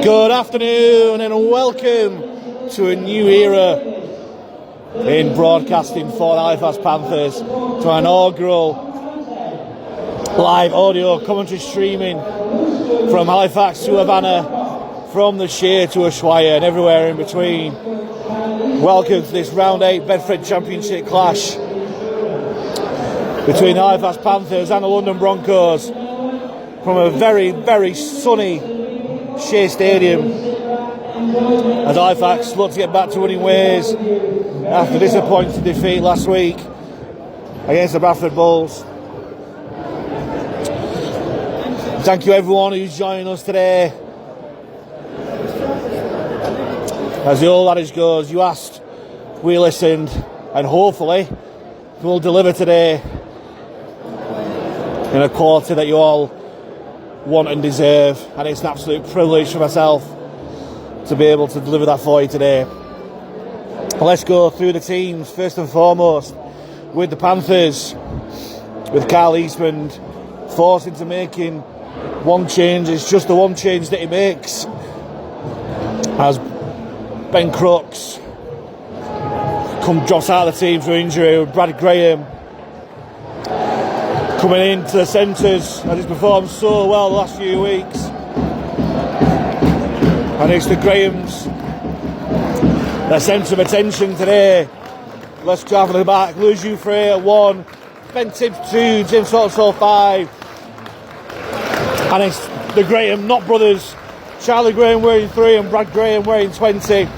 Good afternoon and welcome to a new era in broadcasting for the Halifax Panthers, to our inaugural live audio commentary streaming from Halifax to Havana, from the Shay to Ushuaia and everywhere in between. Welcome to this round 8 Betfred Championship clash between the Halifax Panthers and the London Broncos from a very, very sunny Shay Stadium, as Halifax look to get back to winning ways after disappointing defeat last week against the Betfred Bulls. Thank you everyone who's joining us today. As the old adage goes, you asked, we listened, and hopefully we'll deliver today in a quality that you all want and deserve, and it's an absolute privilege for myself to be able to deliver that for you today. Let's go through the teams first and foremost with the Panthers, with Carl Eastman forced into making one change. It's just the one change that he makes, as Ben Crooks drops out of the team through injury, with Brad Graham coming into the centres, and he's performed so well the last few weeks. And it's the Grahams that centre of attention today. Let's go for the back. Lewis Frey at 1, Ben Tibbs 2, James Sotso 5. And it's the Graham, not brothers. Charlie Graham wearing 3 and Brad Graham wearing 20.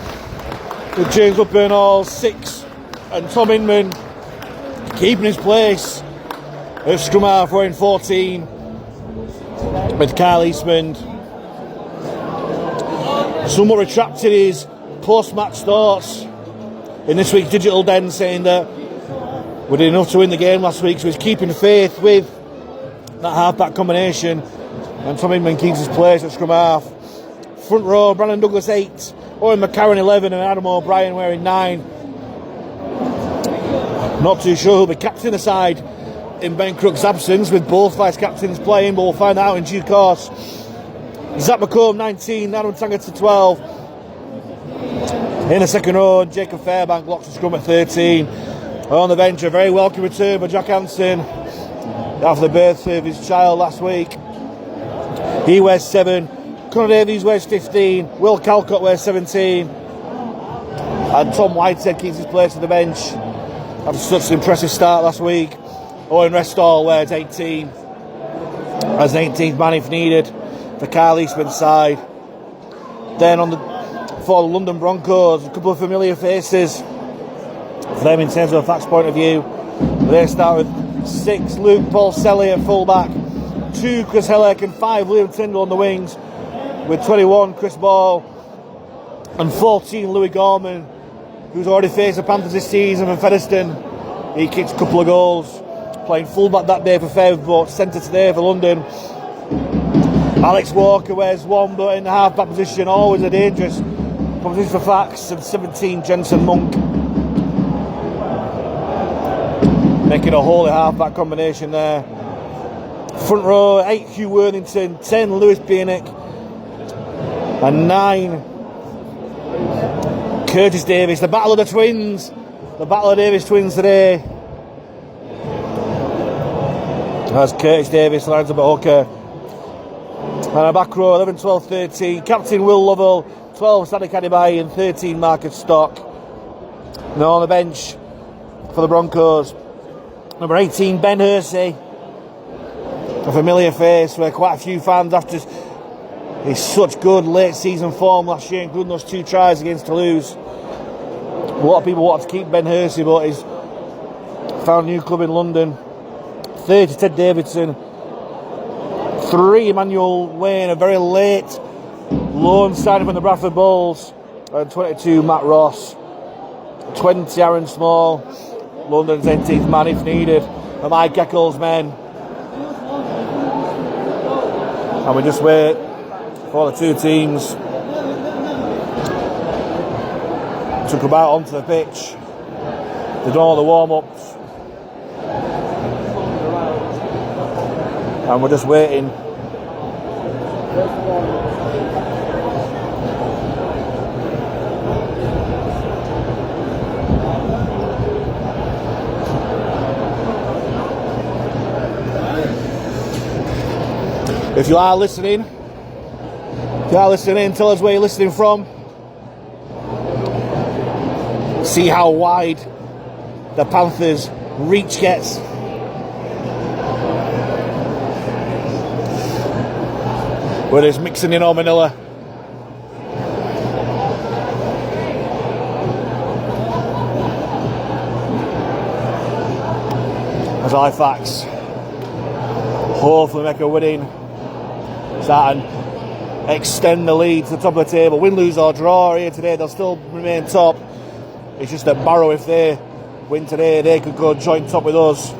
With James Woodburn 6 and Tom Inman keeping his place at scrum half wearing 14, with Carl Eastman somewhat retracted his post-match thoughts in this week's Digital Den, saying that we did enough to win the game last week, so he's keeping faith with that half-back combination, and Tom Inman keeps his place at scrum half. Front row, Brandon Douglas 8, Owen McCarron 11 and Adam O'Brien wearing 9. Not too sure who'll be captain aside in Ben Crook's absence, with both vice-captains playing, but we'll find out in due course. Zach McComb 19, Adam Tangata 12. In the second row, Jacob Fairbank blocks the scrum at 13. On the bench, a very welcome return by Jack Hansen after the birth of his child last week. He wears 7. Connor Davies wears 15. Will Calcott wears 17. And Tom Whitehead keeps his place on the bench after such an impressive start last week. Owen Restall wears 18 as an 18th man if needed for Carl Eastman's side. Then for the London Broncos, a couple of familiar faces for them in terms of a facts point of view. They start with 6 Luke Paul Selly at fullback, 2 Chris Hellick and 5 Liam Tyndall on the wings, with 21 Chris Ball and 14 Louis Gorman, who's already faced the Panthers this season for Featherstone. He kicked a couple of goals, playing fullback that day for Fev, but centre today for London. Alex Walker wears 1, but in the half-back position, always a dangerous position for Fax, and 17 Jensen Monk, making a holy half-back combination there. Front row, 8 Hugh Worthington, 10 Lewis Bienick, and 9 Curtis Davis. The battle of the twins, the battle of Davis twins today, as Curtis Davis lines up at hooker. And a back row, 11, 12, 13. Captain Will Lovell, 12 Sadiq Adibayi and 13 Marcus Stock. Now on the bench for the Broncos, number 18 Ben Hersey, a familiar face where quite a few fans, after his such good late season form last year, including those 2 tries against Toulouse, a lot of people wanted to keep Ben Hersey, but he's found a new club in London. 30 Ted Davidson, 3 Emmanuel Wayne, a very late loan signing from the Bradford Bulls, and 22 Matt Ross, 20 Aaron Small, London's 18th man if needed, and Mike Eccles men. And we just wait for the 2 teams to come out onto the pitch. They've done all the warm-ups, and we're just waiting If you are listening, tell us where you're listening from. See how wide the Panthers' reach gets. Whether it's mixing in or Manila. As Halifax hopefully make a winning start and extend the lead to the top of the table. Win, lose or draw here today, they'll still remain top. It's just that Barrow, if they win today, they could go joint top with us.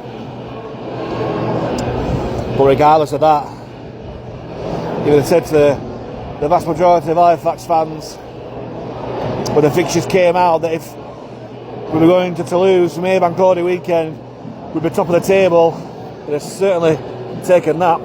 But regardless of that, you would have said to the vast majority of Halifax fans when the fixtures came out that if we were going to Toulouse from Maybank Cody weekend, we'd be top of the table. They'd have certainly taken that.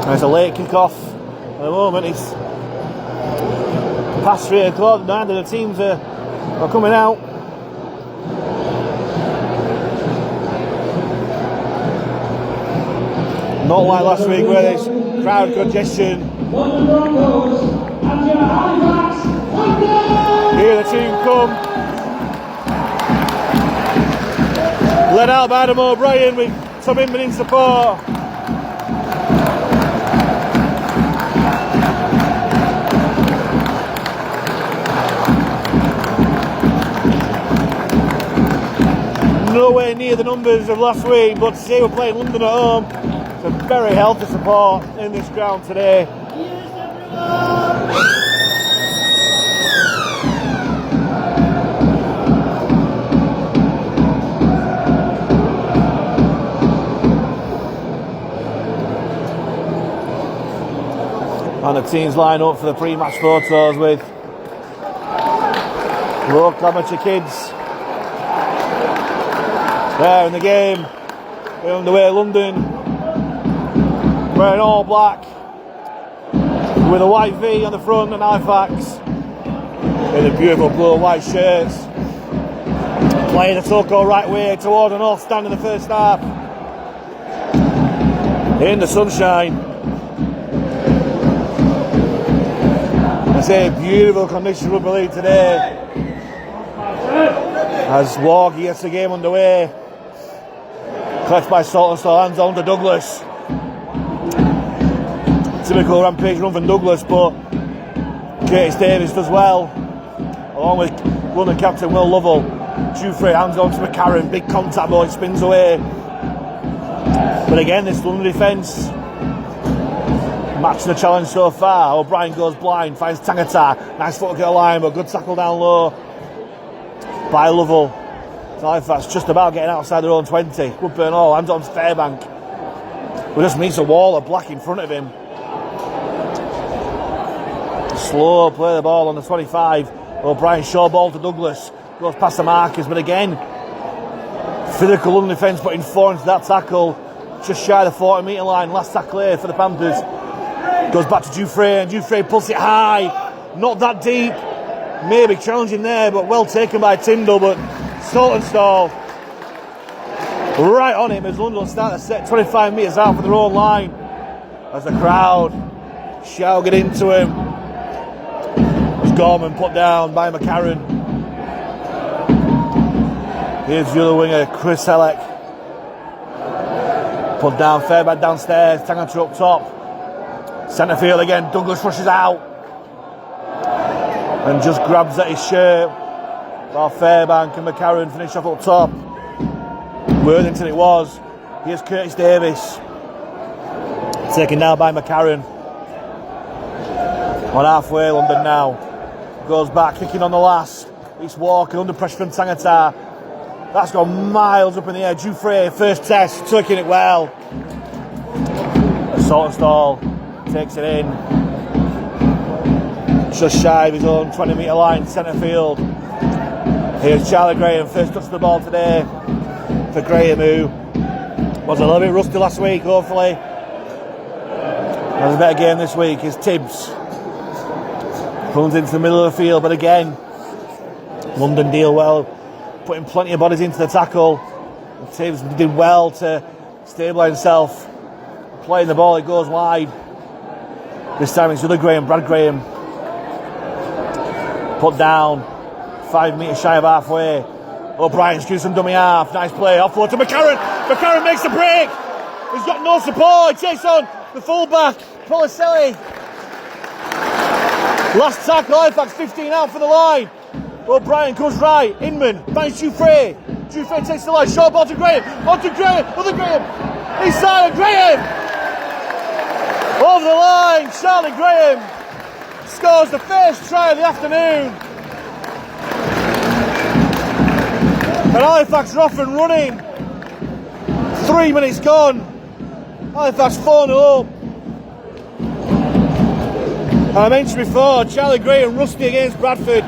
It's a late kick-off at the moment. It's past 3 o'clock. Neither of the teams are coming out. Not like last week where there's crowd congestion. London Broncos and your Halifax Panthers. Here the team come. Led out by Adam O'Brien with Tom Inman in support. Nowhere near the numbers of last week, but today we're playing London at home. It's a very healthy support in this ground today. And the teams line up for the pre-match photos with local amateur kids. There in the game, we're on the way to London, wearing all black, with a white V on the front and Halifax, in the beautiful blue and white shirts, playing the Toko right way toward the north stand in the first half, in the sunshine. I say beautiful conditions rugby league today, as Wargy gets the game underway. Cleft by Saltonstall, hands on to Douglas. Typical rampage run from Douglas, but Curtis Davis does well, along with London captain Will Lovell. Jufrey hands on to McCarron, big contact ball, it spins away. But again, this London defence matching the challenge so far. O'Brien goes blind, finds Tangata, nice foot at the line, but good tackle down low by Lovell. Halifax just about getting outside their own 20. Woodburn all, hands on to Fairbank. We just meets a wall of black in front of him. Slow play the ball on the 25. O'Brien short ball to Douglas. Goes past the markers, but again, physical London defence putting 4 into that tackle. Just shy of the 40 metre line. Last tackle here for the Panthers. Goes back to Jufrey, and Jufrey pulls it high. Not that deep. Maybe challenging there, but well taken by Tyndall, but Saltonstall right on him as London will start the set 25 metres out from their own line as the crowd shout it into him. As Gorman put down by McCarron. Here's the other winger, Chris Hellick. Put down, Fairbank downstairs, Tangata up top. Centre field again, Douglas rushes out and just grabs at his shirt. While Fairbank and McCarron finish off up top. Worthington it was. Here's Curtis Davis. Taken down by McCarron. On halfway London now. Goes back, kicking on the last. It's Walker under pressure from Tangata. That's gone miles up in the air. Jufrey, first test, taking it well. Saltonstall takes it in. Just shy of his own 20 metre line, centre field. Here's Charlie Graham, first touch of the ball today. for Graham, who was a little bit rusty last week. Hopefully has a better game this week. Is Tibbs runs into the middle of the field, but again London deal well, putting plenty of bodies into the tackle. And Tibbs did well to stabilise himself, playing the ball. It goes wide. This time it's the other Graham, Brad Graham, put down 5 metres shy of halfway. O'Brien screws some dummy half. Nice play. Offload to McCarron. McCarron makes the break. He's got no support. He takes on the fullback, Policelli. Last tackle, Halifax 15 out for the line. O'Brien comes right. Inman finds Dufresne. Dufresne takes the line. Short ball to Graham. On to Graham. Other Graham. Inside of Graham. Over the line. Charlie Graham scores the first try of the afternoon. And Halifax are off and running. 3 minutes gone. Halifax 4-0 up. And I mentioned before, Charlie Graham rusty against Bradford.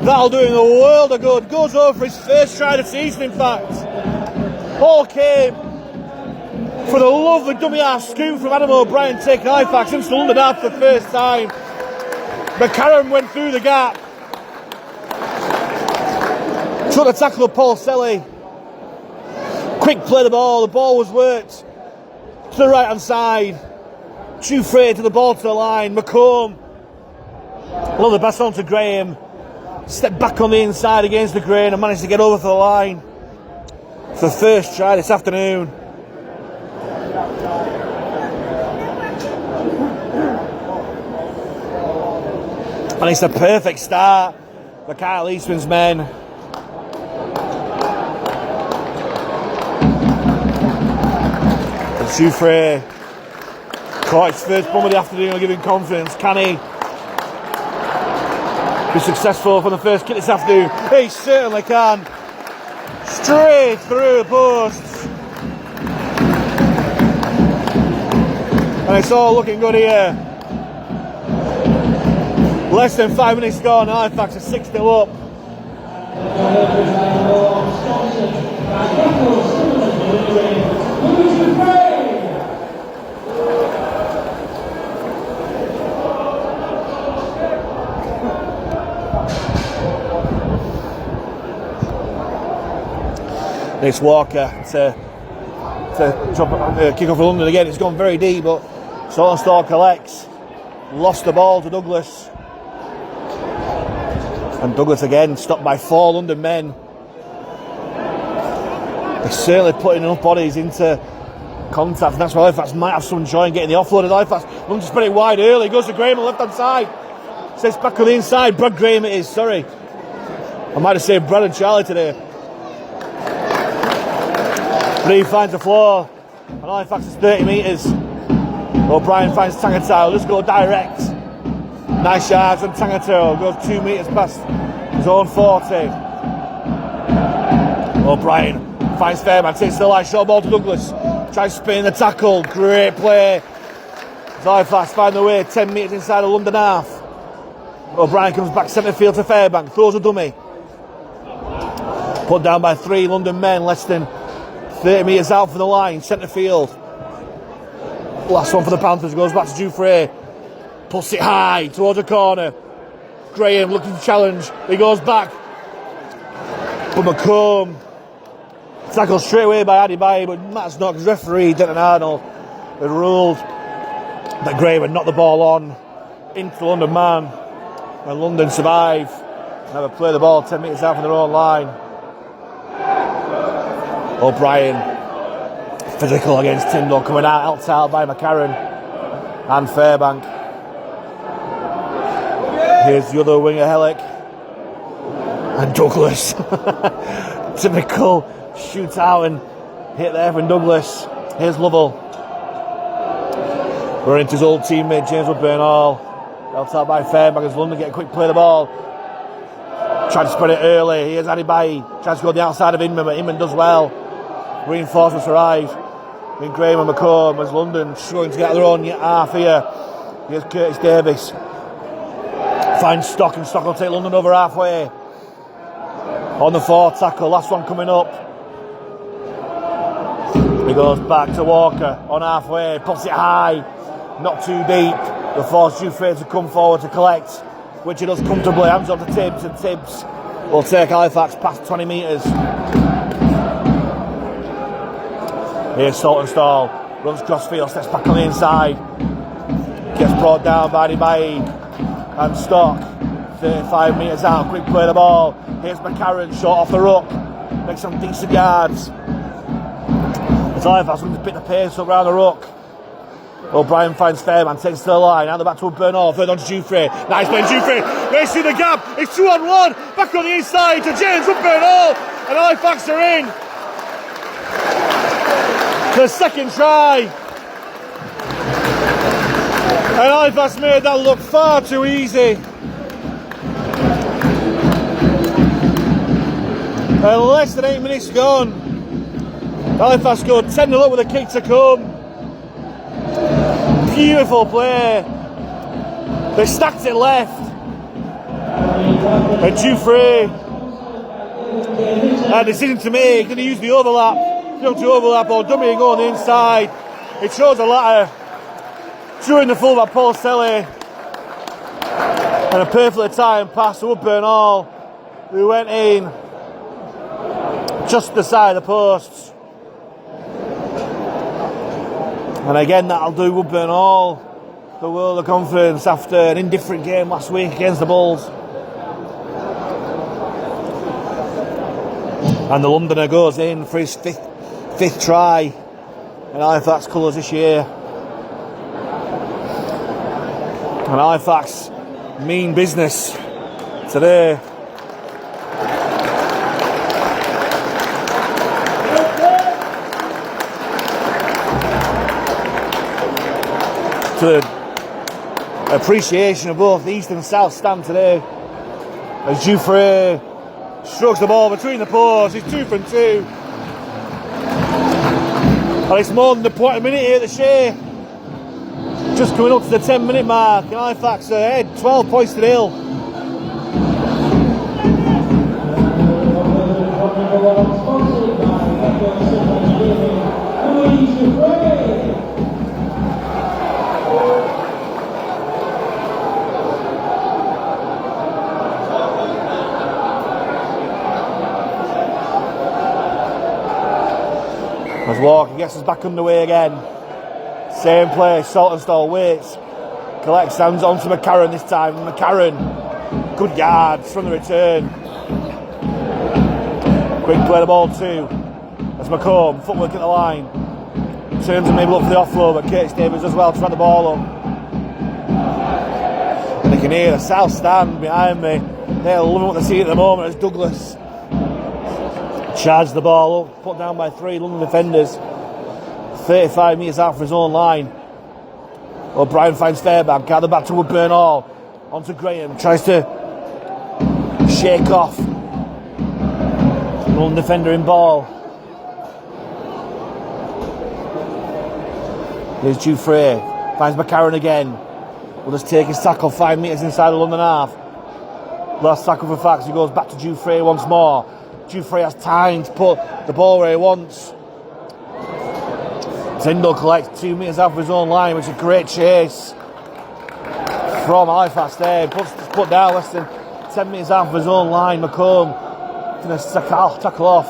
That'll do him a world of good. Goes over for his first try of the season, in fact. All came for the lovely dummy-ass scoop from Adam O'Brien, taking Halifax into London half for the first time. McCarron went through the gap. Took the tackle of Policelli. Quick play the ball. The ball was worked to the right-hand side. Dufresne to the ball to the line. McComb. Well, the pass on to Graham. Stepped back on the inside against the grain and managed to get over for the line for the first try this afternoon. And it's a perfect start for Kyle Eastman's men. Dufresne caught his first bomb of the afternoon, giving confidence. Can he be successful for the first kick this afternoon? He certainly can. Straight through the posts. And it's all looking good here. Less than 5 minutes gone. Halifax are 6-0 up. This Walker to kick off for London again. It's gone very deep, but Saltonstall collects. Lost the ball to Douglas. And Douglas again stopped by 4 London men. They're certainly putting enough bodies into contact, and that's why Halifax might have some joy in getting the offload. Halifax London spread it wide early. Goes to Graham on the left hand side. Says back on the inside. Brad Graham it is, sorry. I might have said Brad and Charlie today. But he finds the floor, and Halifax is 30 metres. O'Brien finds Tangatau, let's go direct. Nice yards on Tangatau, goes 2 metres past his own 40. O'Brien finds Fairbank, takes the line, short ball to Douglas. Tries to spin the tackle, great play. Halifax find the way, 10 metres inside of London half. O'Brien comes back centre field to Fairbank, throws a dummy. Put down by 3 London men, less than 30 metres out from the line, centre field. Last one for the Panthers, goes back to Dufresne. Puts it high towards a corner. Graham looking to challenge. He goes back. But McComb tackled straight away by Adebayo, but Matt's not, because referee Denton Arnold had ruled that Graham had knocked the ball on into the London man. And London survive and have a play the ball 10 metres out from their own line. O'Brien, physical against Tyndall, coming out by McCarron and Fairbank. Here's the other winger, Hellick. And Douglas. Typical shootout and hit there from Douglas. Here's Lovell. Running to his old teammate, James Woodburn-Hall. Dealt out by Fairbank as London get a quick play of the ball. Tried to spread it early. Here's Adebayo. Tries to go the outside of Inman, but Inman does well. Reinforcements arrive. In Graham and McComb as London struggling to get their own half here. Here's Curtis Davis. Finds Stock, and Stock will take London over halfway. On the 4th tackle, last one coming up. He goes back to Walker on halfway, puts it high, not too deep. The force Giuffre to come forward to collect, which he does comfortably. Hands on to Tibbs, and Tibbs will take Halifax past 20 metres. Here's Saltonstall, runs crossfield, steps back on the inside, gets brought down by Nibai and Stock. 35 metres out, quick play the ball. Here's McCarron, short off the ruck, makes some decent yards. As Halifax looking to pick the pace up round the ruck. O'Brien finds Fairman, takes to the line, now the back to Bernal, third on to Giuffre. Nice play, Giuffre, racing the gap, it's 2-on-1, back on the inside to James Bernal, and Halifax are in. The second try. And Halifax made that look far too easy. And less than 8 minutes gone. Halifax scored 10-0 up with a kick to come. Beautiful play. They stacked it left. And Giuffre had a decision to make. Did he use the overlap? To overlap or dummy and go on the inside? He chose the latter. During the fullback Paul Selly. And a perfectly timed pass to Bernal, who went in just the side of the posts. And again, that'll do Woodburn Hall the world of confidence after an indifferent game last week against the Bulls. And the Londoner goes in for his fifth try in Halifax colours this year. And Halifax mean business today. To the appreciation of both the East and South stand today, as Giuffre strokes the ball between the posts. He's 2 from 2. And it's more than the point a minute here at the Shay. Just coming up to the 10-minute mark, and Halifax ahead, 12 points to 0. As Walker gets us back underway again. Same play, Saltonstall waits. Collects, hands on to McCarron this time. McCarron, good yards from the return. Quick play the ball too. As McComb, footwork at the line. Turns and maybe look for the offload, but Curtis Davies as well to run the ball up. And you can hear the South stand behind me. They're loving what they see at the moment as Douglas charged the ball up, put down by 3 London defenders. 35 metres out for his own line. O'Brien finds Fairbank, gather back to Woodburn Hall. On to Graham, tries to shake off London defender in ball. Here's Giuffre, finds McCarron again. Will just take his tackle 5 metres inside the London half. Last tackle for Fax, he goes back to Giuffre once more. Giuffre has time to put the ball where he wants. Tyndall collects 2 metres out of his own line, which is a great chase from Halifax there. Put down less than 10 metres out of his own line. McComb going to tackle off.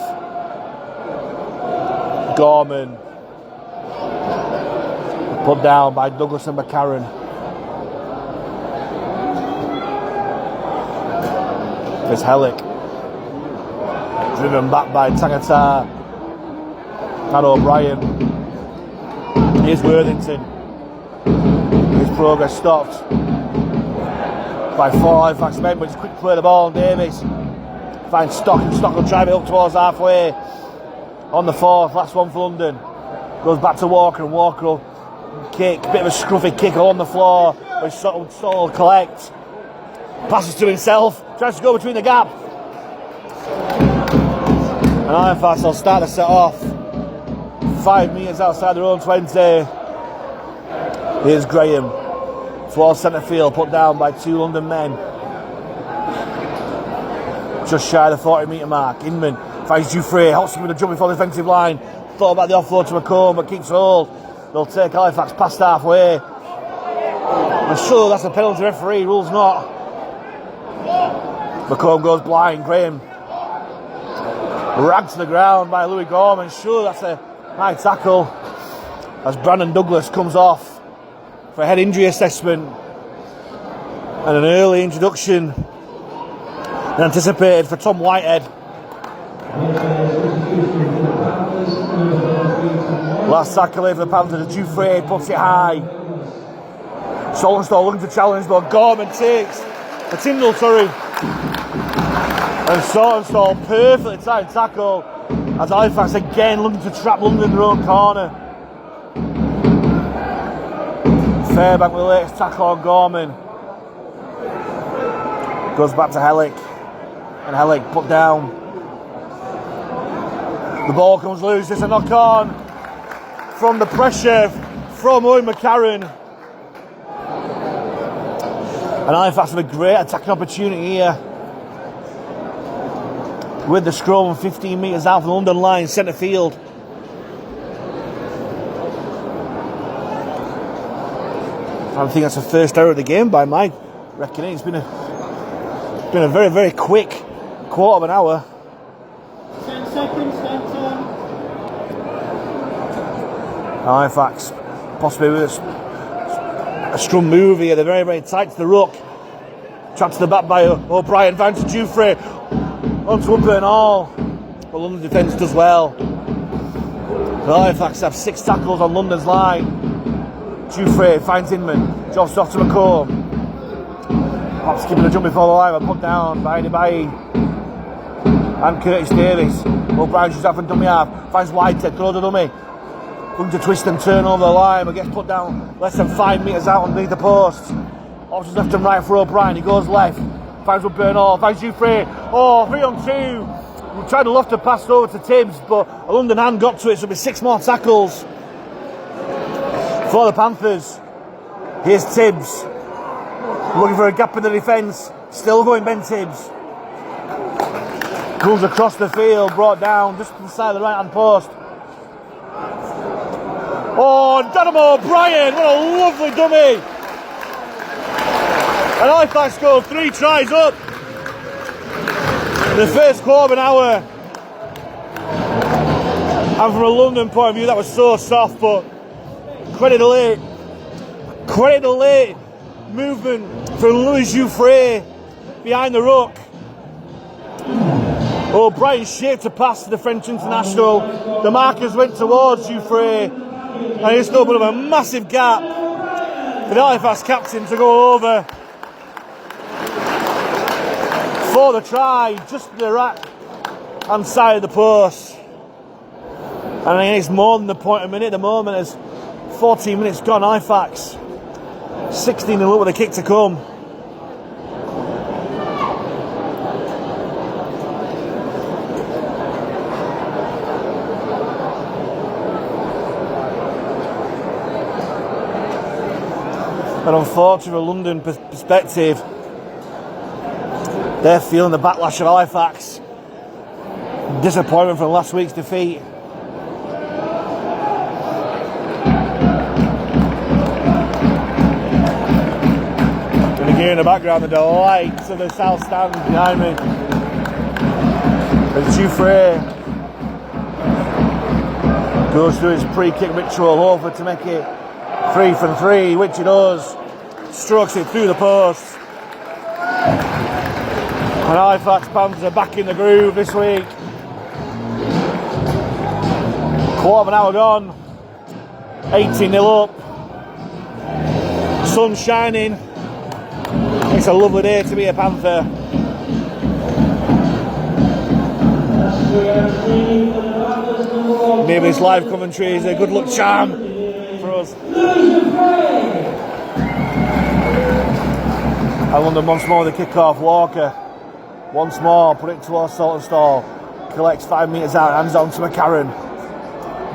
Gorman. Put down by Douglas and McCarron. There's Hellick. Driven back by Tangata and O'Brien. Here's Worthington. His progress stopped by 4 Halifax men, but it's quick play the ball. Davies finds Stock, and Stock will drive it up towards halfway. On the 4th, last one for London. Goes back to Walker, and Walker will kick, bit of a scruffy kick on the floor, which Stock will collect. Passes to himself, tries to go between the gap. And Halifax will start to set off 5 metres outside their own 20. Here's Graham towards centre field, put down by 2 London men. Just shy of the 40 metre mark. Inman finds Giuffre, helps him with a jump before the defensive line. thought about the offload to McComb, but keeps hold. They'll take Halifax past halfway. I'm sure that's a penalty, referee rules not. McComb goes blind, Graham ragged to the ground by Louis Gorman. Sure, that's a high tackle as Brandon Douglas comes off for a head injury assessment and an early introduction than anticipated for Tom Whitehead. Last tackle here for the Panthers, Dufresne puts it high. Saltonstall looking to challenge, but Gorman takes a Tyndall, and Saltonstall perfectly timed tackle as Halifax again looking to trap London in their own corner. Fairbank with the latest tackle on Gorman. Goes back to Hellick, and Hellick put down. The ball comes loose, it's a knock on from the pressure from Owen McCarron. And Halifax have a great attacking opportunity here. With the scrum 15 metres out from the London line, centre field. I think that's the first error of the game by my reckoning. It's been a very, very quick quarter of an hour. 10 seconds, 10. Halifax possibly with a scrum move here. They're very, very tight to the ruck. Trapped to the back by O'Brien, down to Dufresne, onto Upburn Hall. But London defence does well. The Halifax have 6 tackles on London's line. Dufresne finds Inman, jobs off to McComb. Perhaps keeping a jump before the line, but put down by Ibayi and Curtis Davis. O'Brien shoots out from dummy half, finds Whitehead, throws the dummy. Looking to twist and turn over the line, but gets put down less than 5 metres out underneath the post. Options left and right for O'Brien, he goes left, finds Upburn Hall, finds Dufresne. 3 on 2. We tried to loft a pass over to Tibbs, but a London hand got to it, so it'll be 6 more tackles for the Panthers. Here's Tibbs, looking for a gap in the defence, still going Ben Tibbs. Goes across the field, brought down just inside the right hand post. Adam O'Brien, what a lovely dummy! And Halifax scored 3 tries up in the first quarter of an hour. And from a London point of view, that was so soft, but credit the late movement from Louis Dufresne behind the ruck. O'Brien shaped a pass to the French international. The markers went towards Dufresne, and it's opened up a massive gap for the Halifax captain to go over for the try, just to the right hand side of the post. And I think it's more than a point a minute at the moment, as 14 minutes gone. Halifax 16-0 with a kick to come. And unfortunately, from a London perspective, they're feeling the backlash of Halifax. Disappointment from last week's defeat. And again in the background, the delights of the South Stand behind me. As Dufresne goes through his pre-kick ritual over to make it 3 from 3, which he does. Strokes it through the post. And Halifax Panthers are back in the groove this week. Quarter of an hour gone. 18-0 up. Sun shining. It's a lovely day to be a Panther. Maybe this live commentary is a good luck charm for us. And London once more with the kick-off. Walker once more, put it towards Saltonstall. Collects 5 metres out, hands on to McCarron.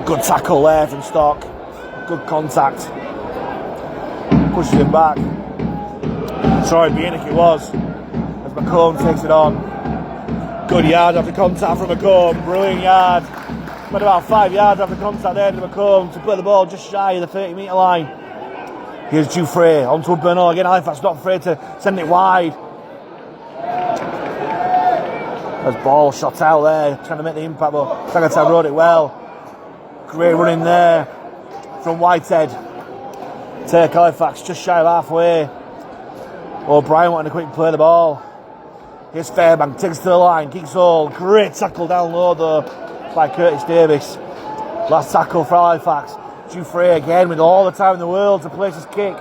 Good tackle there from Stock. Good contact. Pushes him back. Sorry, Bieniek it was. As McComb takes it on. Good yard after contact from McComb. Brilliant yard. Went about 5 yards after contact there to McComb to play the ball just shy of the 30-metre line. Here's Dufresne onto Bernal again. Halifax not afraid to send it wide. There's ball shot out there, trying to make the impact, but Tangata rode it well. Great running there from Whitehead. Take Halifax just shy of halfway. O'Brien wanting to quick play the ball. Here's Fairbank, takes to the line, kicks hold. Great tackle down low though by Curtis Davis. Last tackle for Halifax. Dufresne again with all the time in the world to place his kick.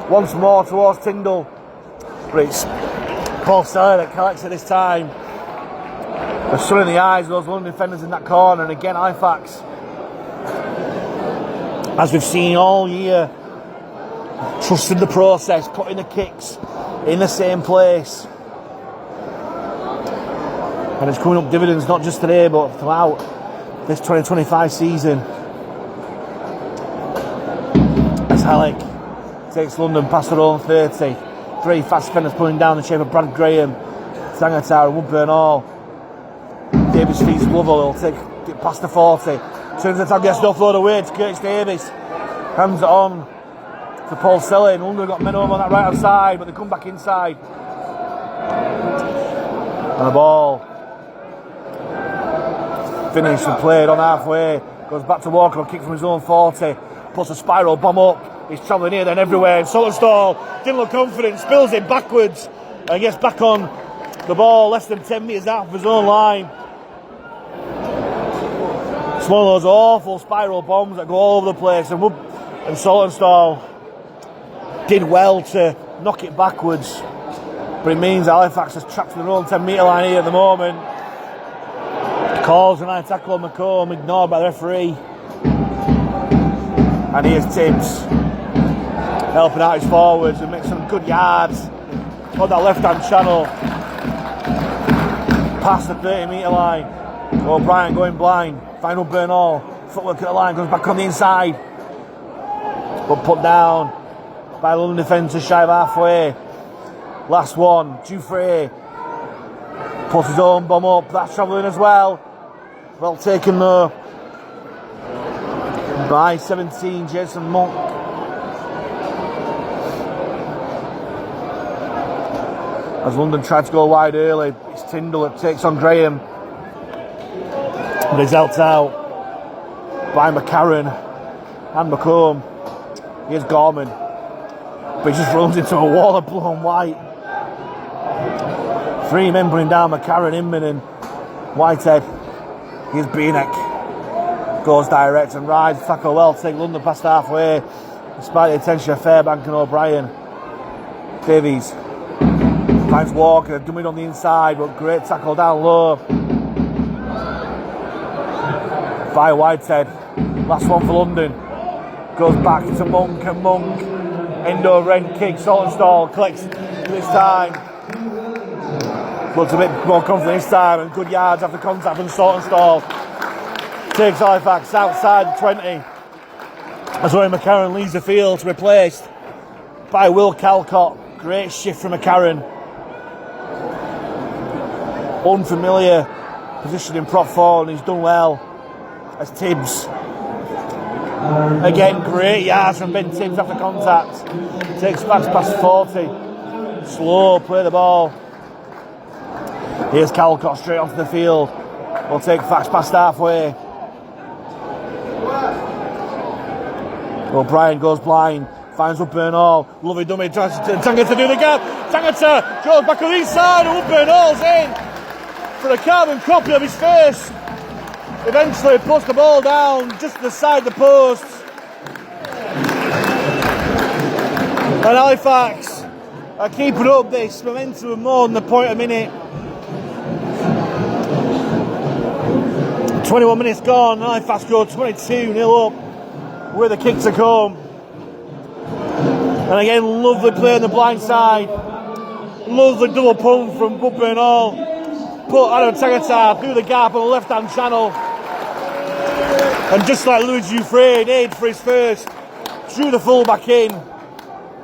Once more towards Tyndall. But it's Paul Steller that collects it this time. The sun in the eyes of those London defenders in that corner. And again Halifax, as we've seen all year, trusting the process, putting the kicks in the same place. And it's coming up dividends not just today but throughout this 2025 season. As Halleck takes London past their own 30. 3 fast defenders pulling down the shape of Brad Graham, Tangata and Woodburn Hall. Davis feeds Lovell, he'll take it past the 40. Turns the tag, gets no float away to Curtis Davis. Hands it on to Paul Selling. London got men over on that right hand side, but they come back inside. And the ball finished and played on halfway. Goes back to Walker, kick from his own 40. Puts a spiral bomb up. He's travelling here then everywhere. Sollenstall didn't look confident, spills it backwards and gets back on the ball less than 10 metres out of his own line. It's one of those awful spiral bombs that go all over the place, and Sollenstall did well to knock it backwards, but it means Halifax is trapped in their own 10-metre line here at the moment. Calls and I tackle on McComb, ignored by the referee. And here's Tibbs helping out his forwards and makes some good yards on that left-hand channel past the 30-metre line. O'Brien going blind, final Bernal, footwork at the line, goes back on the inside, but put down by London defenders shy of halfway. Last one, Dufresne puts his own bomb up, that's travelling as well. Well taken though by 17, Jason Monk. As London tried to go wide early, it's Tyndall that takes on Graham. But he's helped out by McCarron and McComb. Here's Gorman, but he just runs into a wall of blue and white. 3 men putting down McCarron, Inman and Whitehead. Here's Beanek, goes direct and rides tackle well, take London past halfway despite the attention of Fairbank and O'Brien. Davies finds Walker, dummying on the inside, but great tackle down low by Whitehead. Last one for London, goes back to Monk, and Monk Endo Ren kicks, Sollenstall collects this time. Looks a bit more confident this time, and good yards after contact from Sollenstall. Takes Halifax outside the 20 as Roy McCarron leaves the field, replaced by Will Calcott. Great shift from McCarron. Unfamiliar position in prop forward, and he's done well. As Tibbs again, great yards from Ben Tibbs after contact. Takes Fax past 40. Slow, play the ball. Here's Calcott straight onto the field. We'll take Fax past halfway. O'Brien goes blind, finds Woodburn Hall. Lovely dummy, tries to Tangata to do the gap. Tangata goes back on the inside, and Woodburn Hall's in for a carbon copy of his face. Eventually puts the ball down just to the side of the post. And Halifax are keeping up this momentum of more than a point a minute. 21 minutes gone, Halifax go 22-0 up with a kick to come. And again, lovely play on the blind side. Lovely double pump from Woodburn Hall. Put Adam Tangata through the gap on the left-hand channel. And just like Louis Dufresne, aid for his first, drew the full back in.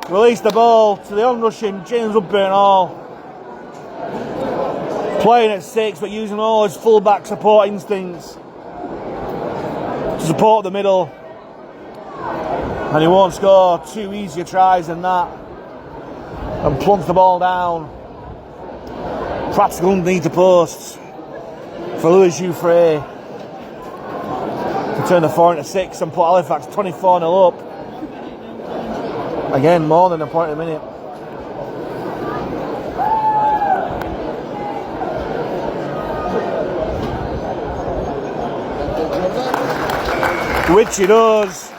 Released the ball to the on-rushing James Woodburn Hall. Playing at 6, but using all his full-back support instincts. to support the middle. And he won't score 2 easier tries than that. And plunks the ball down. Practical underneath the posts for Louis Jouffre to turn the 4 into 6 and put Halifax 24-0 up. Again, more than a point a minute. Which he does.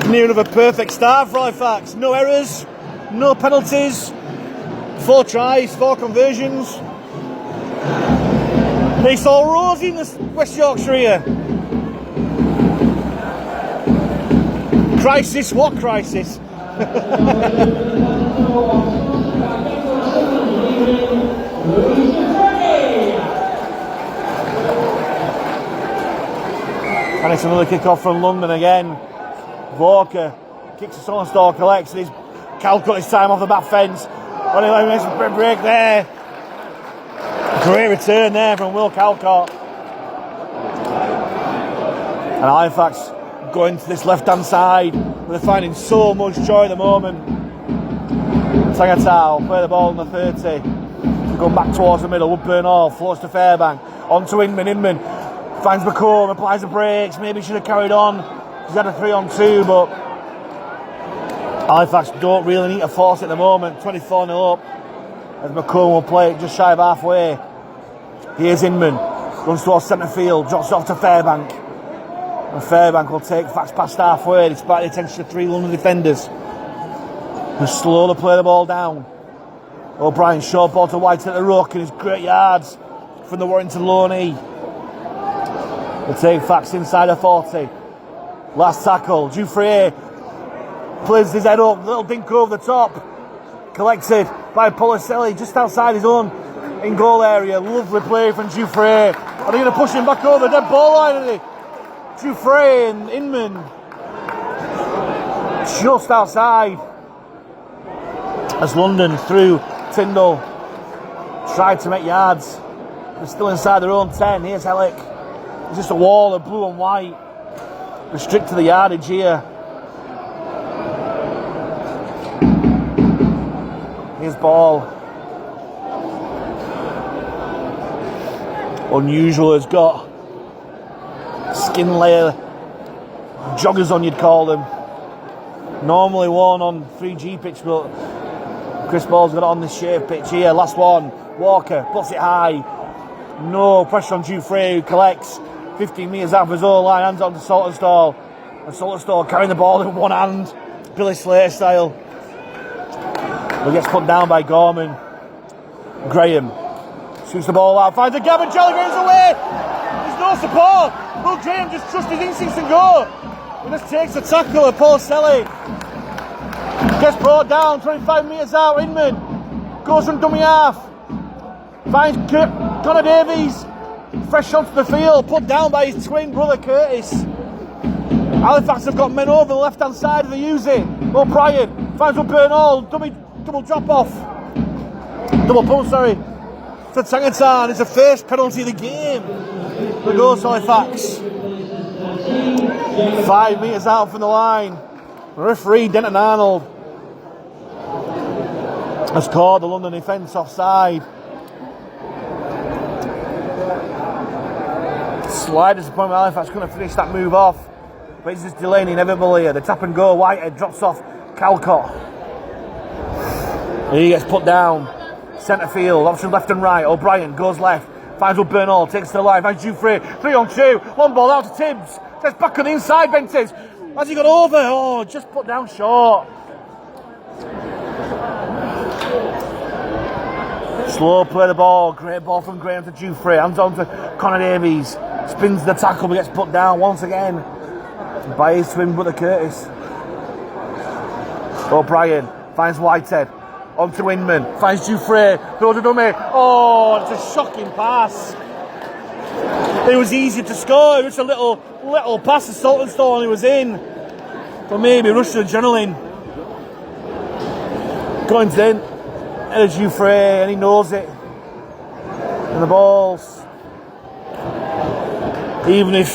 Near of a perfect start for Halifax. No errors, no penalties, 4 tries, 4 conversions. It's all rosy in this West Yorkshire here. Crisis? What crisis? And it's another kick-off from London again. Walker kicks the Solenstor, collects, and he's Calcott his time off the back fence. Only makes a break there. Great return there from Will Calcott. And Halifax going to this left-hand side, where they're finding so much joy at the moment. Tangatau play the ball on the 30. Going back towards the middle. Woodburn Hall floats to Fairbank. On to Inman. Inman finds McComb, applies the brakes. Maybe should have carried on. He's had a 3-on-2, but Halifax don't really need to force it at the moment. 24-0 up. As McComb will play it just shy of halfway. Here's Inman. Runs towards centre field. Drops off to Fairbank. And Fairbank will take Fax past halfway despite the attention of 3 London defenders. And slowly play the ball down. O'Brien short ball to White at the ruck and his great yards from the Warrington Loney. They'll take Fax inside the 40. Last tackle. Jouffre plays his head up. Little dink over the top. Collected by Policelli just outside his own in goal area. Lovely play from Jouffre. Are they going to push him back over the dead ball line? Are they? Jouffre and Inman just outside. As London through Tyndall tried to make yards. They're still inside their own 10. Here's Hellick. It's just a wall of blue and white. Restrict to the yardage here. Here's ball. Unusual has got skin layer joggers on, you'd call them. Normally worn on 3G pitch, but Chris Ball's got it on this shape pitch here. Last one. Walker puts it high. No pressure on Jouffre, who collects 15 metres out of his own line, hands on to Saltonstall. And Saltonstall carrying the ball in one hand, Billy Slater style. But gets put down by Gorman. Graham shoots the ball out, finds a gap, and Gallagher's away. There's no support. Will Graham just trust his instincts and go? He just takes the tackle of Paul Selly. Gets brought down, 25 metres out. Inman goes from dummy half. Finds Connor Davies. Fresh onto the field, put down by his twin brother Curtis. Halifax have got men over the left-hand side of the using. O'Brien finds Woodburn Hall, double drop-off. Double pull, sorry. To Tangentan. It's the first penalty of the game. The goal to Halifax. 5 metres out from the line. Referee Denton Arnold has called the London defence offside. Slight disappointment. Halifax couldn't finish that move off, but it's just delaying inevitable here. The tap and go. Whitehead drops off Calcott. He gets put down. Centre field, option left and right. O'Brien goes left, finds Woodburn Hall, takes to the line, finds Jouffre, 3-on-2, long ball out to Tibbs. Gets back on the inside, Bentis. Has he got over? Oh, just put down short. Slow play the ball. Great ball from Graham to Jouffre. Hands on to Connor Davies. Spins the tackle but gets put down once again by his twin brother Curtis. O'Brien finds Whitehead. On to Inman. Finds Jouffre. Throws a dummy. Oh, it's a shocking pass. It was easy to score. It was a little pass to Saltonstall and he was in. But maybe rushed the adrenaline. Going in. There's Jouffre and he knows it. And the balls, even if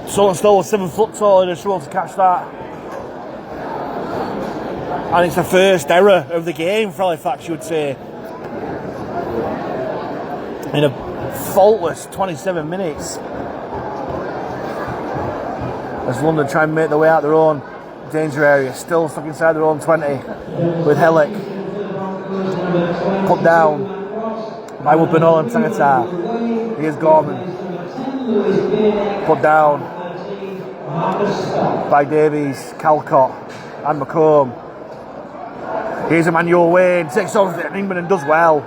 someone stole a 7 foot tall, they're struggled to catch that. And it's the first error of the game for Halifax, you would say. In a faultless 27 minutes. As London try and make their way out their own danger area, still stuck inside their own 20 with Hellick. Put down by Woodburn and Tangata. Here's Gorman. Put down by Davies, Calcott and McComb. Here's Emmanuel Wayne, takes on England and does well.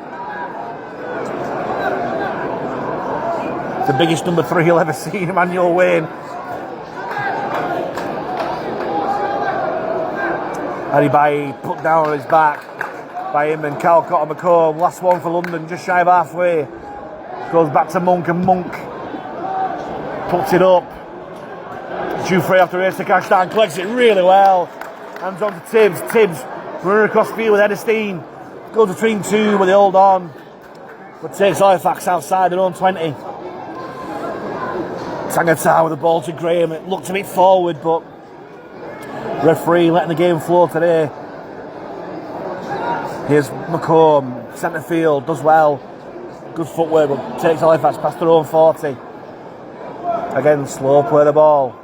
The biggest number 3 he'll ever see, Emmanuel Wayne. Harry Bailly put down on his back by him and Calcott and McComb. Last one for London, just shy of halfway. Goes back to Monk and Monk puts it up. Jouffre after race to catch that and collects it really well. Hands on to Tibbs. Tibbs running across the field with Ederstein. Goes between 2 but they hold on. But takes Halifax outside their own 20. Tangata with the ball to Graham. It looked a bit forward, but referee letting the game flow today. Here's McComb, centre field, does well. Good footwork, but takes Halifax past their own 40. Again, slow play the ball.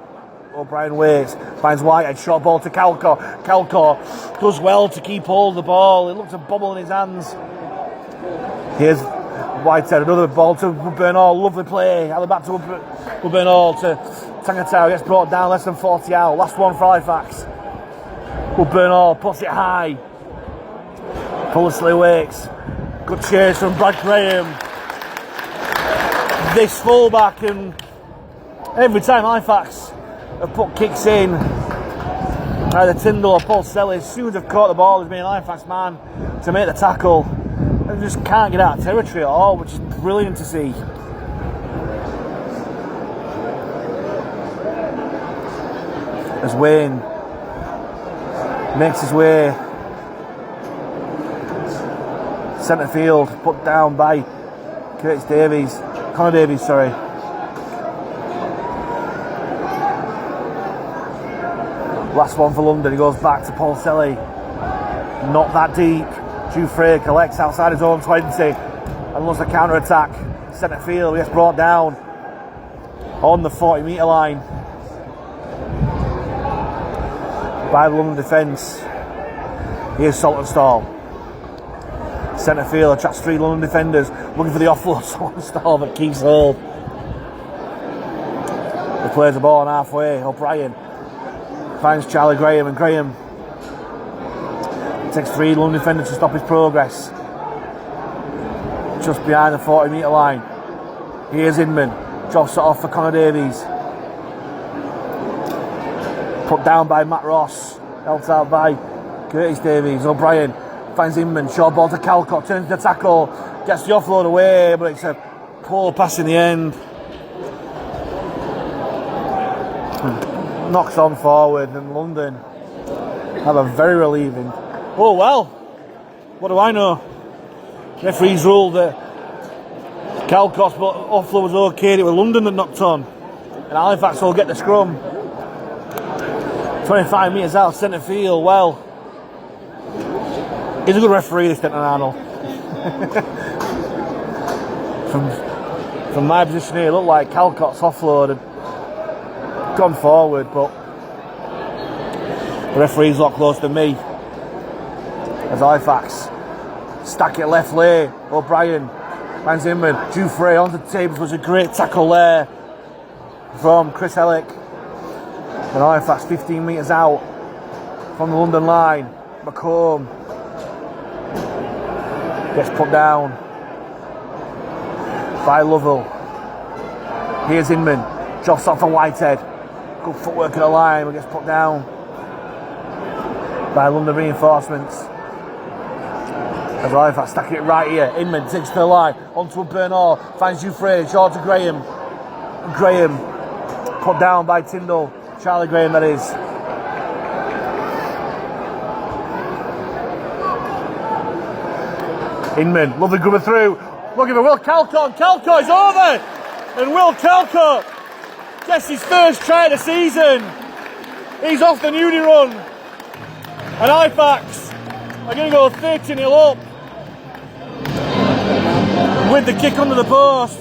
O'Brien waits, finds Whitehead, short ball to Calcott. Calcott does well to keep hold of the ball. It looks a bubble in his hands. Here's Whitehead, another ball to Woodburn Hall. Lovely play. Out the back to Woodburn Hall to Tangata. Gets brought down less than 40 out. Last one for Halifax. Woodburn Hall puts it high. Pulsley wakes. Good chase from Brad Graham. This fullback, and every time Halifax have put kicks in, either Tyndall or Paul Selly, as soon as they've caught the ball, there's been an Halifax man to make the tackle. They just can't get out of territory at all, which is brilliant to see. As Wayne makes his way centre field, put down by Connor Davies, sorry. Last one for London, he goes back to Paul Selly. Not that deep. Jouffre collects outside his own 20 and loves a counter-attack. Centre field, he gets brought down on the 40-metre line by the London defence. Here's Saltonstall. Centre field attracts 3 London defenders, looking for the offload. Saltonstall but keeps hold. He plays the ball on halfway. O'Brien finds Charlie Graham, and Graham takes 3 London defenders to stop his progress. Just behind the 40-metre line. Here's Inman. Drops it off for Connor Davies. Put down by Matt Ross. Held out by Curtis Davies. O'Brien finds Inman. Short ball to Calcott. Turns the tackle. Gets the offload away, but it's a poor pass in the end. Knocks on forward, and London have a very relieving. Oh well, what do I know? Referees ruled that Calcott's offload was okay. It was London that knocked on, and Halifax will get the scrum. 25 metres out centre field. Well, he's a good referee, this Denton Arnold. From my position here, it looked like Calcott's offload had gone forward, but the referee's a lot closer than me. As Halifax stack it left lane. O'Brien finds Inman. Jouffre onto Tibbs, was a great tackle there from Chris Hellick. And Halifax 15 metres out from the London line. McComb gets put down by Lovell. Here's Inman. Drops off for Whitehead. Good footwork at the line, but gets put down by London reinforcements. As Halifax stacking it right here. Inman takes to the line. Onto Woodburn Hall. Finds Jouffre. Short to Graham. Graham put down by Tyndall. Charlie Graham, that is. Inman, lovely grubber through. Looking for Will Calcott. Calcott is over! And Will Calcott gets his first try of the season. He's off the nudie run. And Halifax are going to go 30-0 up with the kick under the post.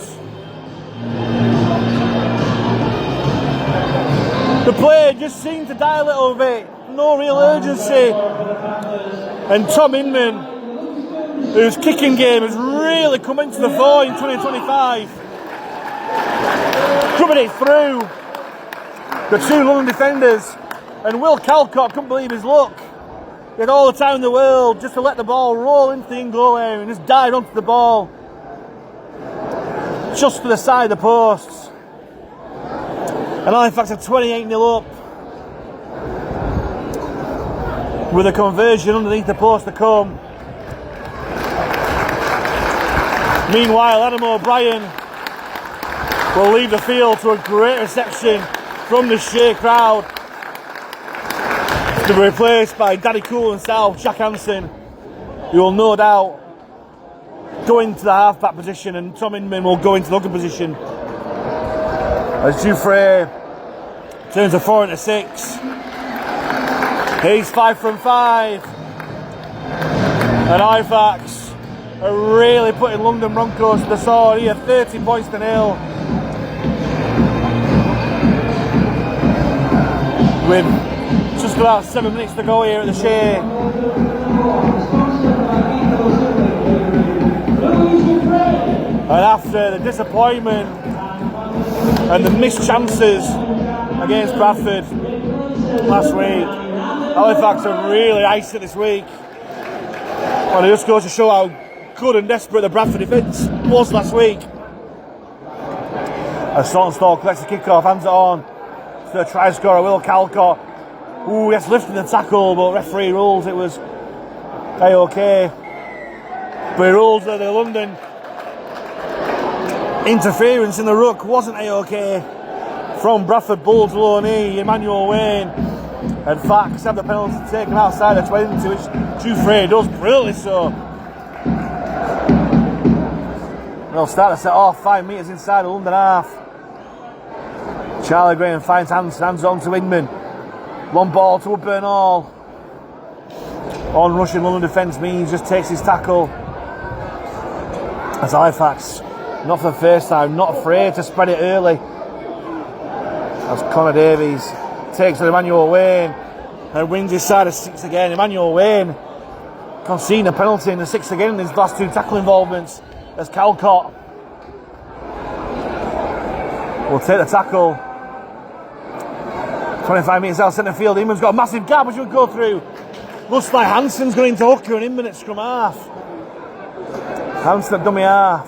The play just seemed to die a little bit. No real urgency. And Tom Inman, whose kicking game has really come into the fore in 2025, drubbing it through the two London defenders. And Will Calcott couldn't believe his luck. He had all the time in the world just to let the ball roll into the in-goal area and just dive onto the ball just to the side of the posts. And Halifax are 28-0 up with a conversion underneath the post to come. Meanwhile, Adam O'Brien will leave the field to a great reception from the Shay crowd, to be replaced by Daddy Cool himself, Jack Hansen, who will no doubt go into the half-back position, and Tom Inman will go into the other position as Dufresne turns a 4 into 6. He's 5 from 5. And Halifax are really putting London Broncos to the sword here, 30 points to 0. With just about 7 minutes to go here at the Shay. And after the disappointment and the missed chances against Bradford last week, Halifax are really iced it this week. And it just goes to show how good and desperate the Bradford defence was last week. As Saltonstall collects the kick-off, hands it on to the try scorer, Will Calcott. Ooh, yes, lifting the tackle, but referee rules it was A-OK. But he rules that the London interference in the ruck wasn't A-OK from Bradford Bulls low knee. Emmanuel Wayne and Fax have the penalty taken outside the 20, which Dufresne does brilliantly so. They'll start to set off 5 metres inside the London half. Charlie Graham finds Hansen, hands on to Inman. Long ball to Woodburn Hall. On rushing London defence means just takes his tackle. As Halifax, not for the first time, not afraid to spread it early. As Connor Davies takes on Emmanuel Wayne and wins his side of 6 again. Emmanuel Wayne conceding a penalty in the 6th again in his last 2 tackle involvements. As Calcott will take the tackle. 25 metres out centre field. Inman's got a massive gap which will go through. Looks like Hansen's going into hooker and Inman at scrum half. Hansen at dummy half.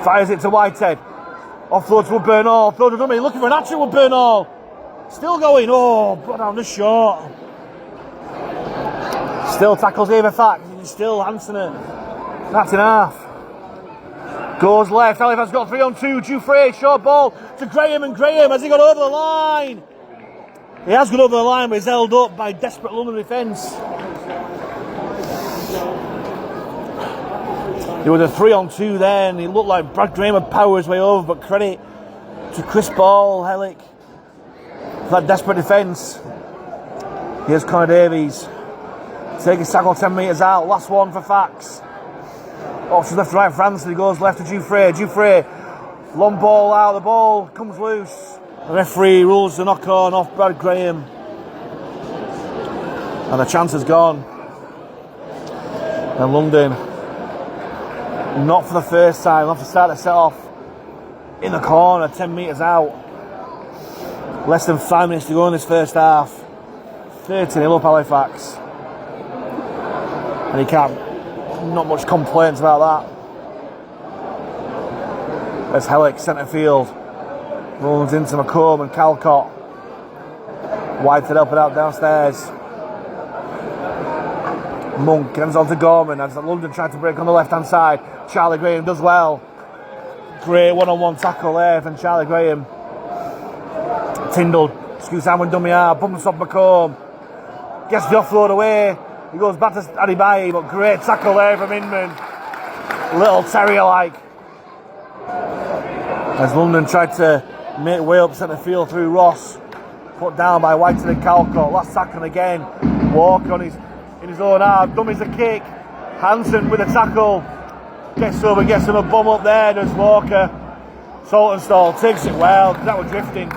Fires it to Whitehead. Offload to Woodburn Hall. Throw to dummy. Looking for an actual Woodburn Hall. Still going. Oh, brought down the short. Still tackles Ava Fax. Still Hansen at that's in half. Goes left. Halifax got 3 on 2. Dufresne, short ball to Graham, and Graham, has he got over the line? He has got over the line, but he's held up by desperate London defence. There was a 3 on 2 there, and he looked like Brad Graham had power his way over, but credit to Chris Ball, Hellick, for that desperate defence. Here's Connor Davies. Take his tackle 10 metres out. Last one for Fax. Options left to right for Anthony. He goes left to Dufresne. Dufresne. Long ball out. The ball comes loose. The referee rules the knock on off Brad Graham. And the chance is gone. And London, not for the first time, have to start to set off in the corner, 10 metres out. Less than 5 minutes to go in this first half. 30-0 up Halifax. And he can't, not much complaints about that. As Hellick, centre field, runs into McComb and Calcott. White to help it out downstairs. Monk hands on to Gorman as London tried to break on the left hand side. Charlie Graham does well. Great one-on-one tackle there from Charlie Graham. Tyndall scoots down with dummy half, bumps off McComb. Gets the offload away. He goes back to Adibayi, but great tackle there from Inman. Little terrier-like. As London tried to make way up centre field through Ross. Put down by White and Calcott. Last tackle again. Walker in his own half. Dummies a kick. Hansen with a tackle. Gets over, gets him a bum up there. Does Walker. Saltonstall takes it well. That was drifting.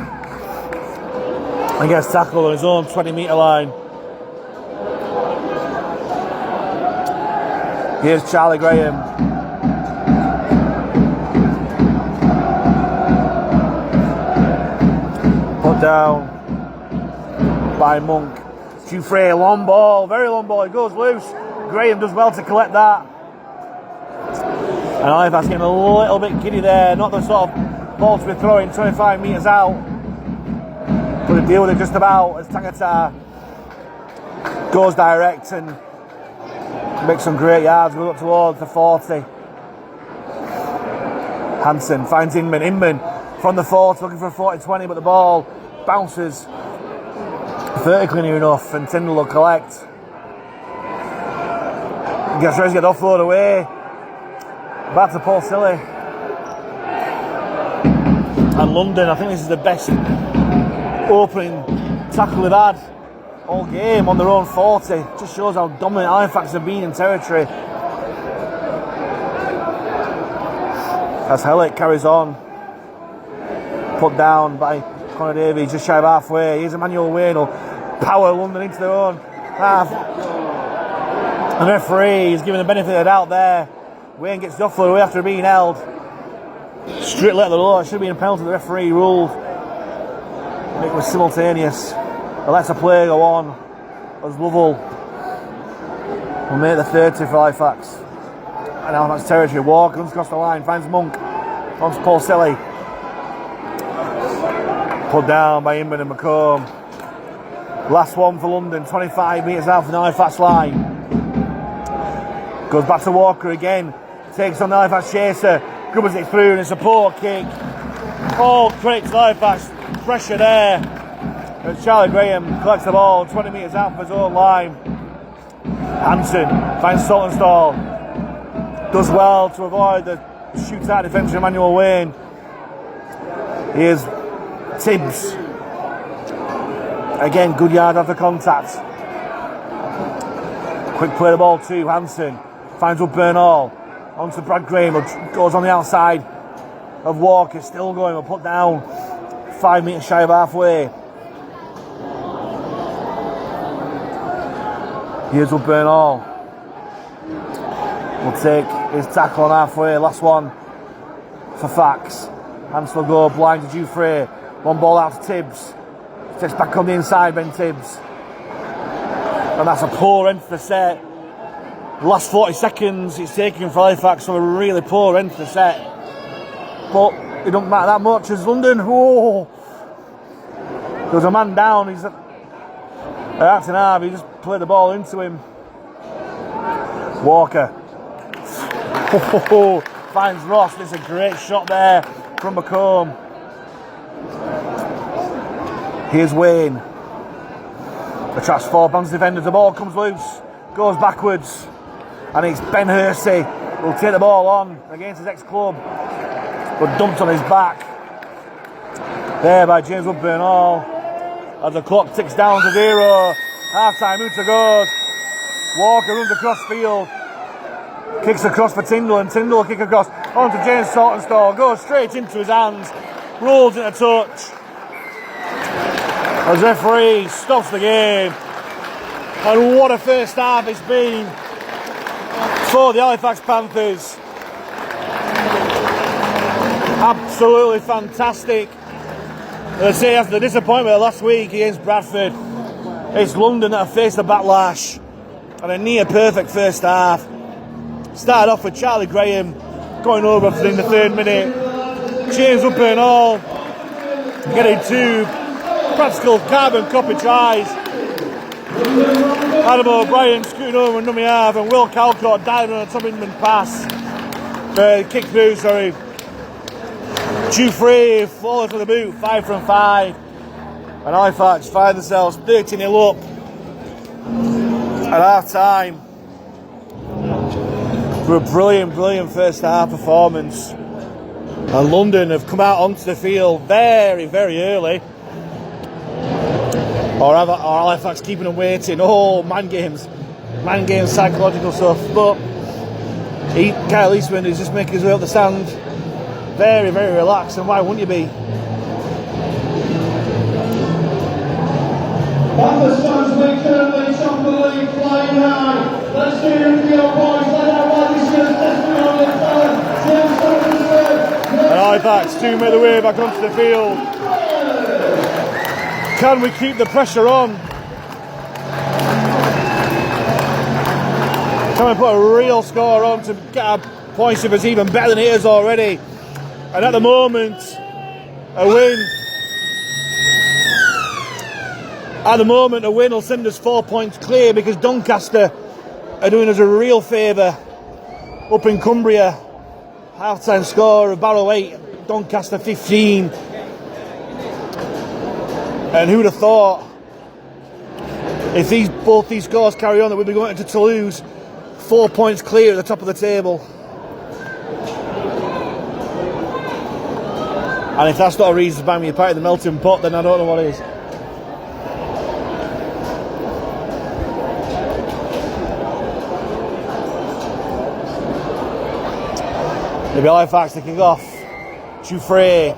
And gets tackled on his own 20-metre line. Here's Charlie Graham. Put down by Monk. Dufresne, long ball, very long ball. It goes loose. Graham does well to collect that. And Halifax getting a little bit giddy there. Not the sort of ball to be throwing 25 metres out. But they deal with it just about as Tangata goes direct and makes some great yards. Goes up towards the 40. Hansen finds Inman. Inman from the 40 looking for a 40-20, but the ball bounces vertically near enough and Tyndall will collect. Gets ready to get offload away. Back to Paul Silly. And London, I think this is the best opening tackle they've had all game on their own 40. Just shows how dominant Halifax have been in territory. As Hellick carries on. Put down by Connor Davies, just shy of halfway. Here's Emmanuel Wayne will power London into their own half. The referee is giving the benefit of the doubt there. Wayne gets the offload away after being held. Strict let the law. It should have been a penalty. The referee ruled. It was simultaneous. But lets the play go on as Lovell will make the 30 for Halifax. And Halifax territory. Walker runs across the line, finds Monk. On to Paul Silly. Put down by Inman and McComb. Last one for London, 25 metres out from the Halifax line. Goes back to Walker again. Takes on the Halifax chaser. Grubbers it through and it's a poor kick. All credit to Halifax. Pressure there. As Charlie Graham collects the ball 20 metres out from his own line. Hansen finds Saltonstall. Does well to avoid the shootout defence of Emmanuel Wayne. Here's Tibbs. Again, good yard after contact. Quick play the ball to Hansen. Finds up Bernal. On to Brad Graham. Goes on the outside of Walker. Still going. We'll put down 5 metres shy of halfway. Here's up Bernal. Will take his tackle on halfway. Last one for Fax. Hansen will go blind to Dufresne. One ball out to Tibbs. Takes back on the inside, Ben Tibbs. And that's a poor end to the set. The last 40 seconds it's taken for Halifax from a really poor end to the set. But it don't matter that much as London. Whoa! There's a man down. He's at Acton Harvey. He just played the ball into him. Walker. Finds Ross. It's a great shot there from McComb. Here's Wayne. Attracts 4 bounce defenders. The ball comes loose. Goes backwards. And it's Ben Hersey who'll take the ball on against his ex-club. But dumped on his back. There by James Wood-Bernal. As the clock ticks down to 0. Half-time, Uta goes. Walker runs across field. Kicks across for Tyndall, and Tyndall will kick across onto James Saltonstall. Goes straight into his hands. Rolls in a touch. As referee stops the game. And what a first half it's been for the Halifax Panthers. Absolutely fantastic. As I say, after the disappointment of last week against Bradford, it's London that have faced the backlash and a near perfect first half. Started off with Charlie Graham going over in the 3rd minute. James Wood-Bernal getting 2 practical carbon copy tries. Adam O'Brien scooting over and dummy half, and Will Calcott diving on a top Inman pass. Kick through, sorry. Dufresne falling for the boot, 5 from 5. And Halifax find themselves 13-0 up at half time. for a brilliant first half performance. And London have come out onto the field very early. Or Halifax keeping them waiting. Oh, man games, psychological stuff. But Kyle Eastman is just making his way up the stand, very relaxed, and why wouldn't you be? Panthers fans make currently top of the league, flying high. Let's hear it for your boys. Let out while this year's testimonial talent. And Halifax to make the way back onto the field. Can we keep the pressure on? Can we put a real score on to get our points if it's even better than it is already? And at the moment, a win. At the moment, a win will send us 4 points clear, because Doncaster are doing us a real favour up in Cumbria. Half-time score of Barrow 8, Doncaster 15. And who'd have thought, if both these scores carry on, that we'll be going to Toulouse 4 points clear at the top of the table. And if that's not a reason to buy me a pint of the melting pot, then I don't know what is. Maybe Halifax to kick off. Jouffre.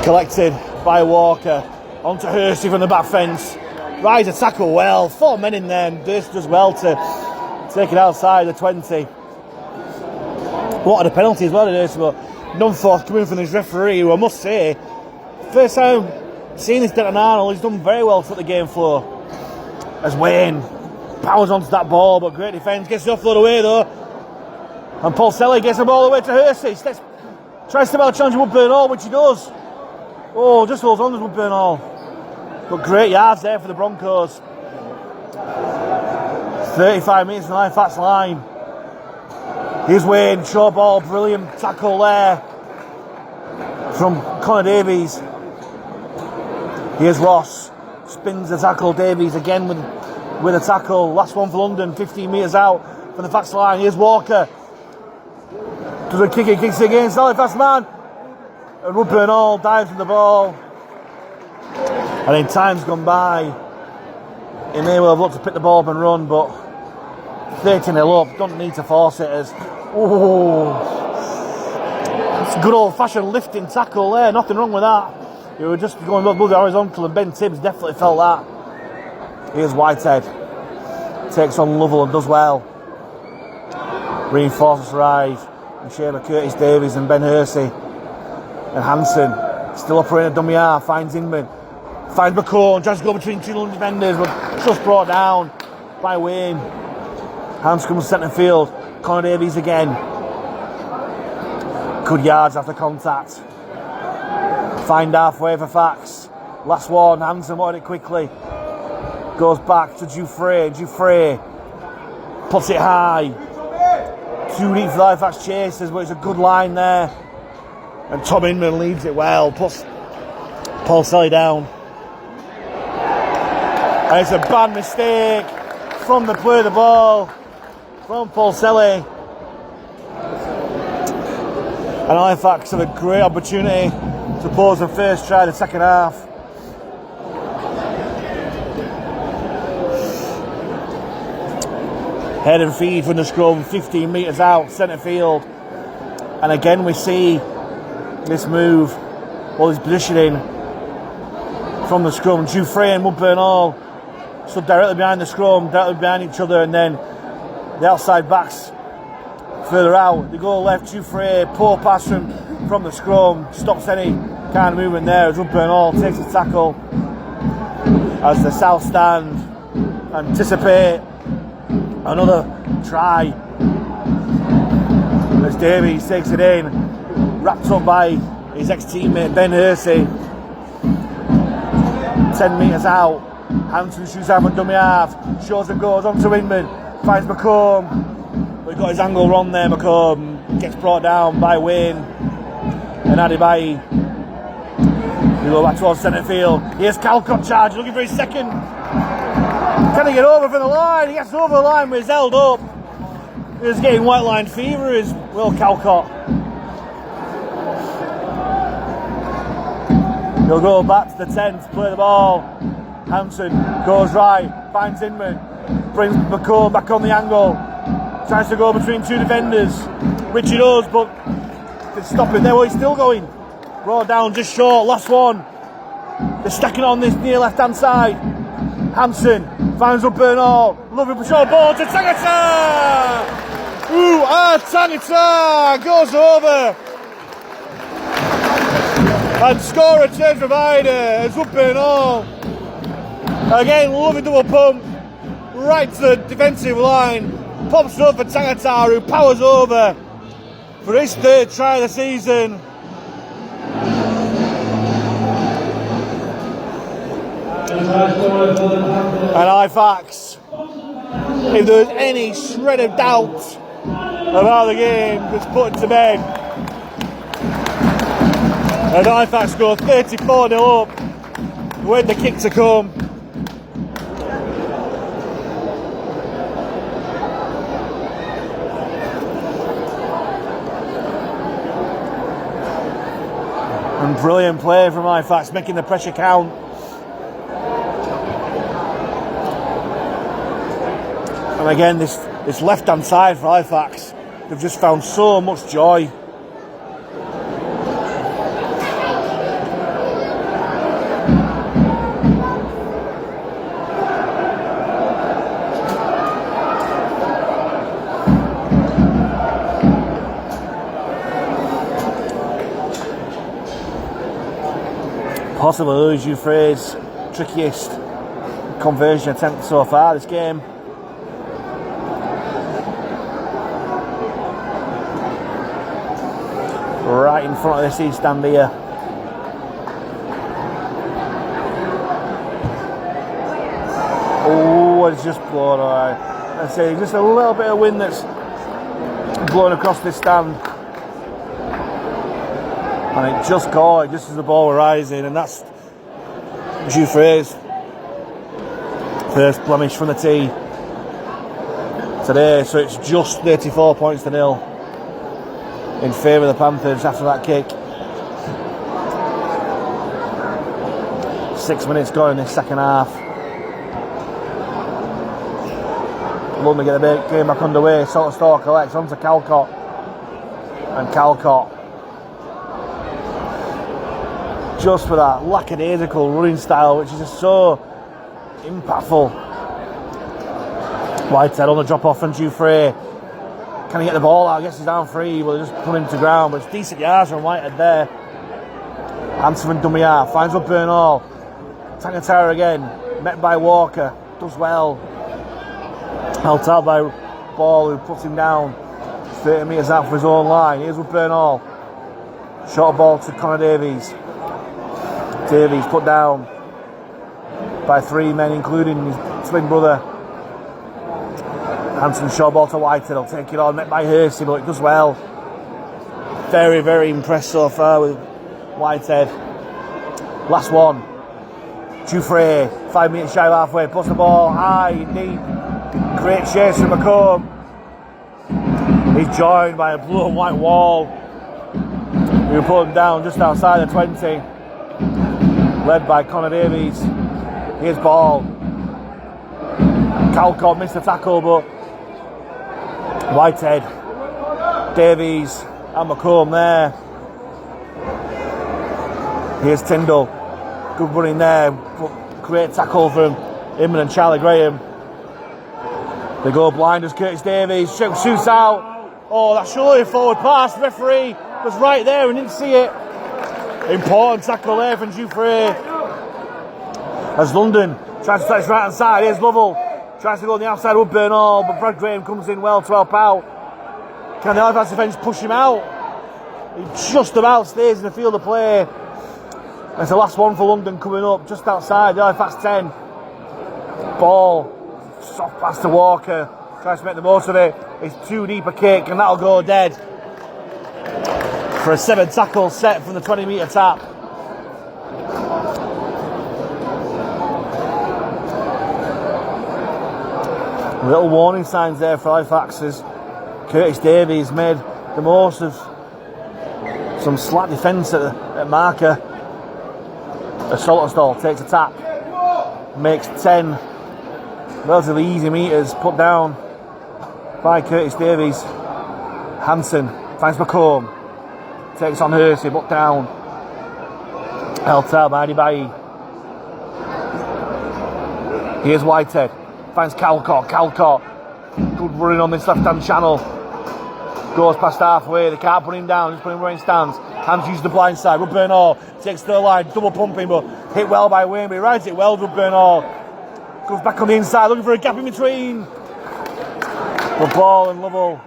Collected by Walker. Onto Hersey from the back fence. Rides a tackle well. 4 men in there, and Durst does well to take it outside the 20. What a penalty as well, Durst, but none forth coming from this referee, who I must say, first time seeing this Denton Arnold, he's done very well to the game flow. As Wayne powers onto that ball, but great defence, gets the offload away though. And Paul Selly gets the ball away to Hersey. Tries to challenge Woodburn Hall, which he does. Oh, just holds on to Woodburn Hall. But great yards there for the Broncos. 35 metres from the Halifax line. Here's Wayne, short ball, brilliant tackle there from Connor Davies. Here's Ross, spins the tackle. Davies again with a tackle. Last one for London, 15 metres out from the Fax line. Here's Walker. Does a kick, he kicks it against Halifax man. And Woodburn Hall dives from the ball. And then time's gone by. He may well have looked to pick the ball up and run, but 13-0 up, don't need to force it as... Oh, it's a good old-fashioned lifting tackle there, nothing wrong with that. You were just going above the horizontal, and Ben Tibbs definitely felt that. Here's Whitehead. Takes on Lovell and does well. Reinforces arrive. And Shaver Curtis Davies and Ben Hersey. And Hansen, still operating a dummy half, finds Inman. Finds McCone, tries to go between two London defenders, but just brought down by Wayne. Hans comes centre field. Connor Davies again. Good yards after contact. Find halfway for Fax. Last one, Hansen wanted it quickly. Goes back to Jouffre. Jouffre puts it high. Too deep for the Halifax chasers, but it's a good line there. And Tom Inman leads it well. Puts Paul Selly down. And it's a bad mistake from the play of the ball from Paul Selly. And Halifax have a great opportunity to pause the first try of the second half. Head and feed from the scrum, 15 metres out, centre field. And again we see this move, or this positioning from the scrum. Jouffre and Woodburn Hall stood directly behind the scrum, directly behind each other, and then the outside backs further out. They go left, Jouffre, poor pass from the scrum, stops any kind of movement there as Woodburn Hall takes the tackle. As the South Stand anticipate another try. As Davies takes it in, wrapped up by his ex-teammate Ben Hersey. 10 metres out. Hansen shoots out from dummy half. Shows and goes on to Inman. Finds McComb. But he got his angle wrong there, McComb. Gets brought down by Wayne. And Adebayi. We go back towards centre field. Here's Calcott charge, looking for his second. Can he get over from the line? He gets over the line, but he's held up. He's getting white line fever, is Will Calcott. He'll go back to the 10th, play the ball. Hansen goes right, finds Inman, brings McComb back on the angle. Tries to go between two defenders, which he does, but they stop it there. Well, he's still going. Brought down just short, last one. They're stacking on this near left-hand side. Hansen finds up Bernal. Lovely short ball to Tangata! Tangata goes over. And scorer turns provider as up Bernal. Again, lovely double pump. Right to the defensive line. Pops up for Tangata, who powers over for his 3rd try of the season. And Halifax, if there was any shred of doubt about the game, was put to bed. And Halifax scored 34-0 up with the kick to come. And brilliant play from Halifax, making the pressure count. And again, this left-hand side for Halifax, they've just found so much joy. Possibly Hugh Frey's trickiest conversion attempt so far this game. Right in front of this East stand here. Oh, it's just blown away. I say just a little bit of wind that's blown across this stand. And it just caught it just as the ball was rising, and that's Hugh Frey's first blemish from the tee today. So it's just 34 points to 0 in favour of the Panthers after that kick. 6 minutes gone in this second half. London get the game back underway. Sort of Store collects onto Calcott, and Calcott, just for that lackadaisical running style, which is just so impactful. Whitehead on the drop off from Hugh Frey. Can he get the ball out? I guess he's down free. Well, they just put him to ground, but it's decent yards from Whitehead there. Hansen from Dummiar finds up Bernal. Tangata again, met by Walker, does well. Helped out by Ball, who puts him down 30 metres out for his own line. Here's with Bernal. Short ball to Connor Davies. Davies put down by 3 men, including his twin brother. Hansen short ball to Whitehead. He'll take it on, met by Hersey, but it does well. Very, very impressed so far with Whitehead. Last one. Hugh Frey, 5 metres shy of halfway, puts the ball high and deep. Great chase from McComb. He's joined by a blue and white wall. We put him down just outside the 20. Led by Connor Davies. Here's Ball. Calcott missed the tackle, but Whitehead, Davies and McComb there. Here's Tyndall. Good running there, but great tackle from Inman and Charlie Graham. They go blind as Curtis Davies. Shoots out. Oh, that's surely a forward pass. Referee was right there and didn't see it. Important tackle there from Hugh Frey. As London tries to touch right hand side. Here's Lovell. Tries to go on the outside with Bernal, but Brad Graham comes in well to help out. Can the Halifax defence push him out? He just about stays in the field of play. It's the last one for London coming up, just outside the Halifax 10. Ball. Soft pass to Walker. Tries to make the most of it. It's too deep a kick, and that'll go dead. For a 7 tackle set from the 20 metre tap. Little warning signs there for Halifax as Curtis Davies made the most of some slack defence at marker. Saltonstall takes a tap, makes 10 relatively easy metres, put down by Curtis Davies. Hansen finds McComb, takes on Hersey, put down. Held out by Adibayi. Here's Whitehead, finds Calcott. Good running on this left-hand channel. Goes past halfway, they can't put him down, just put him where he stands. Hands use the blind side. Rudburn Hall takes the line, double pumping, but hit well by Wayne. He rides it well, Rudburn Hall. Goes back on the inside, looking for a gap in between. But Ball and Lovell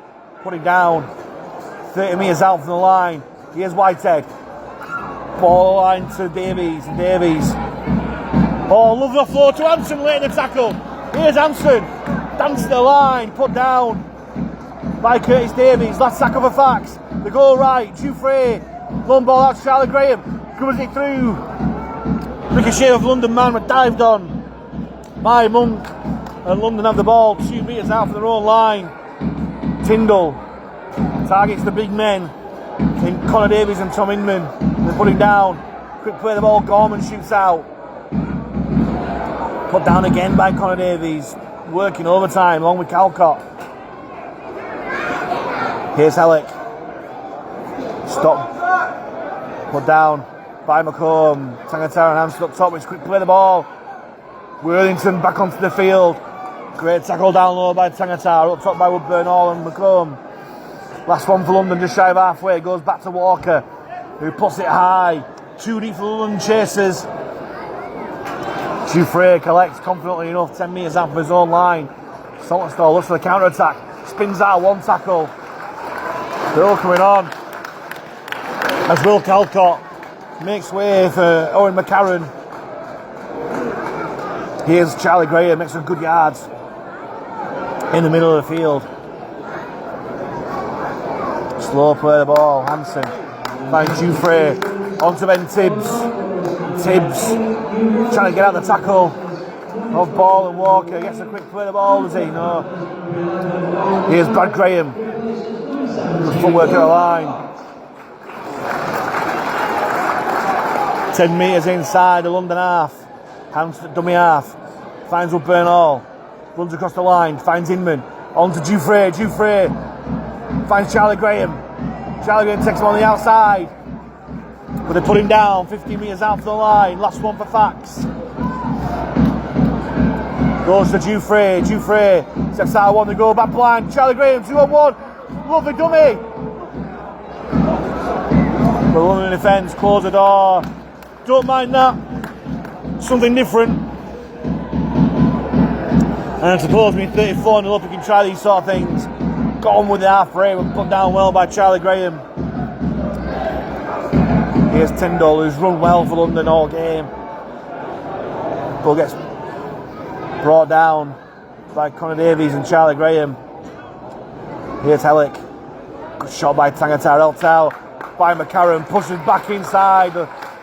put him down. 30 metres out from the line. Here's Whitehead. Ball line to Davies. Oh, lovely offload to Hansen late in the tackle. Here's Hansen. Dance to the line, put down by Curtis Davies. Last tackle for Fax. The goal right, Jufrey. Long ball out to Charlie Graham. Covers it through. Ricochet of London man, but dived on by Monk. And London have the ball 2 metres out from their own line. Tyndall targets the big men in Connor Davies and Tom Inman. They put him down. Quick play the ball, Gorman shoots out. Put down again by Connor Davies. Working overtime along with Calcott. Here's Hellick. Stop. Put down by McComb. Tangata and Hansen up top, which quick play the ball. Worthington back onto the field. Great tackle down low by Tangata. Up top by Woodburn Hall and McComb. Last one for London, just shy of halfway. Goes back to Walker, who puts it high. 2 deep for London chasers. Jufrey collects confidently enough, 10 metres out from his own line. Saltonstall looks for the counter attack. Spins out 1 tackle. Still coming on. As Will Calcott makes way for Owen McCarron. Here's Charlie Graham, makes some good yards in the middle of the field. Slow play the ball, Hansen finds Jufrey onto Ben Tibbs. Tibbs trying to get out the tackle of Ball and Walker. Gets a quick play the ball, does he? No. Here's Brad Graham. Good footwork at the line. 10 metres inside the London half. Hands to dummy half. Finds Woodburn Hall. Runs across the line. Finds Inman. On to Jufrey. Jufrey finds Charlie Graham. Charlie Graham takes him on the outside. But they put him down. 15 metres out from the line. Last one for Fax. Goes to Jufrey. Jufrey steps out 1 to go. Back blind. Charlie Graham 2-on-1. Lovely dummy. The London defence. Close the door. Don't mind that. Something different. And I suppose me 34 and up, you can try these sort of things. Got on with the half frame and put down well by Charlie Graham. Here's Tyndall, who's run well for London all game. But gets brought down by Connor Davies and Charlie Graham. Here's Hellick. Good shot by Tangata. Eltau by McCarron. Pushes back inside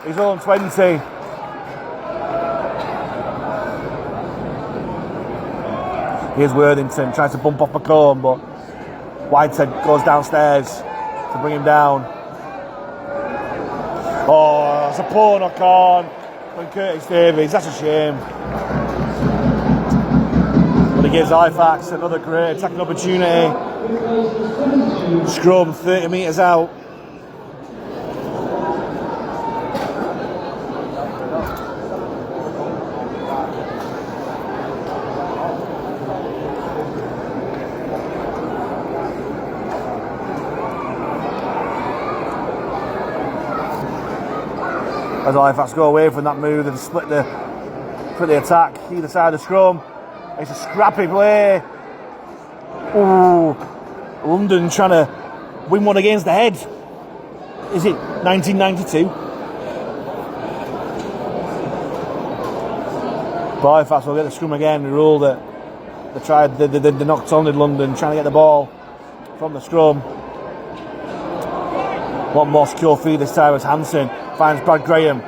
his own 20. Here's Worthington, tries to bump off McComb, but Whitehead goes downstairs to bring him down. Oh, it's a poor knock on from Curtis Davies, that's a shame. But he gives Halifax another great attacking opportunity. Scrum 30 metres out. As Halifax go away from that move and split the attack either side of the scrum. It's a scrappy play. Ooh, London trying to win one against the head. Is it 1992? But Halifax will get the scrum again. The rule that they knocked on in London, trying to get the ball from the scrum. One more secure feed this time as Hansen finds Brad Graham.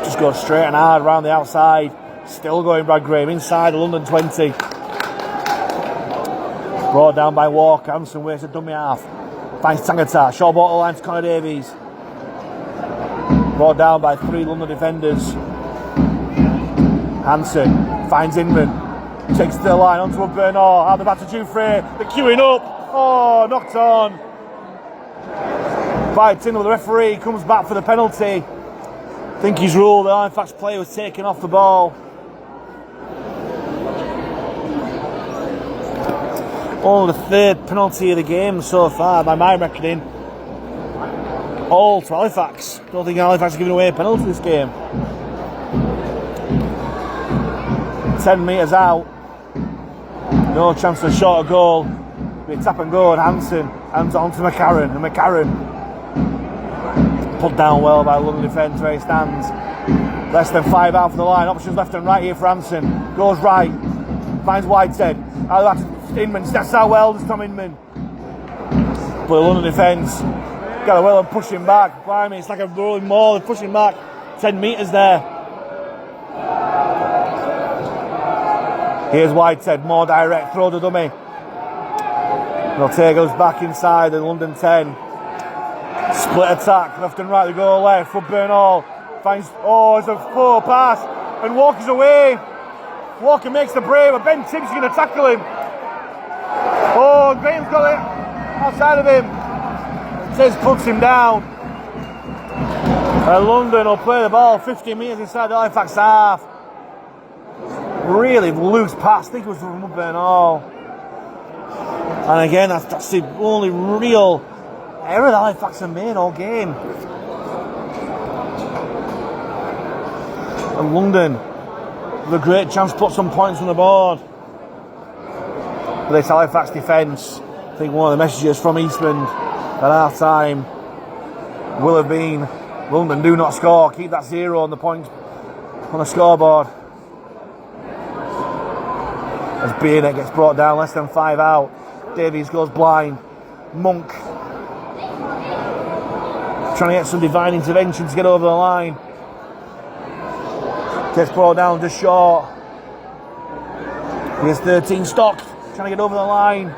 Just goes straight and hard around the outside. Still going Brad Graham inside the London 20. Brought down by Walker. Hanson waits a dummy half. Finds Tangata. Short ball to the line to Connor Davies. Brought down by 3 London defenders. Hanson finds Inman. Takes to the line onto a Bernard. Out the back to Jufrey. They're queuing up. Oh, knocked on. Bites in with the referee. Comes back for the penalty. I think he's ruled the Halifax player was taken off the ball. Only the 3rd penalty of the game so far, by my reckoning. All to Halifax. Don't think Halifax are giving away a penalty this game. 10 metres out. No chance for a shorter goal. Be a tap and go, and Hanson hands on to McCarron, and McCarron put down well by London defence where he stands. Less than 5 out for the line. Options left and right here for Hanson. Goes right, finds Whitehead. Out of that to Inman, steps out well, does Tom Inman. But the London defence got a well and pushing back. Blimey, it's like a rolling maul, they're pushing back 10 metres there. Here's Whitehead, more direct, throw the dummy. Ortega's back inside the London 10. Split attack, left and right, they go left for Bernal. Finds, it's a poor pass, and Walker's away. Walker makes the break, but Ben Tibbs is going to tackle him. Oh, Graham's got it outside of him. Tibbs puts him down. And London will play the ball 15 metres inside the Halifax half. Really loose pass, I think it was from Bernal. And again, that's the only real error that Halifax have made all game. And London, with a great chance to put some points on the board. But this Halifax defence, I think one of the messages from Eastland at half time will have been London do not score, keep that 0 on the points on the scoreboard. As Bayonet gets brought down, less than 5 out. Davies goes blind. Monk trying to get some divine intervention to get over the line. Gets brought down just short. Here's 13 Stock trying to get over the line.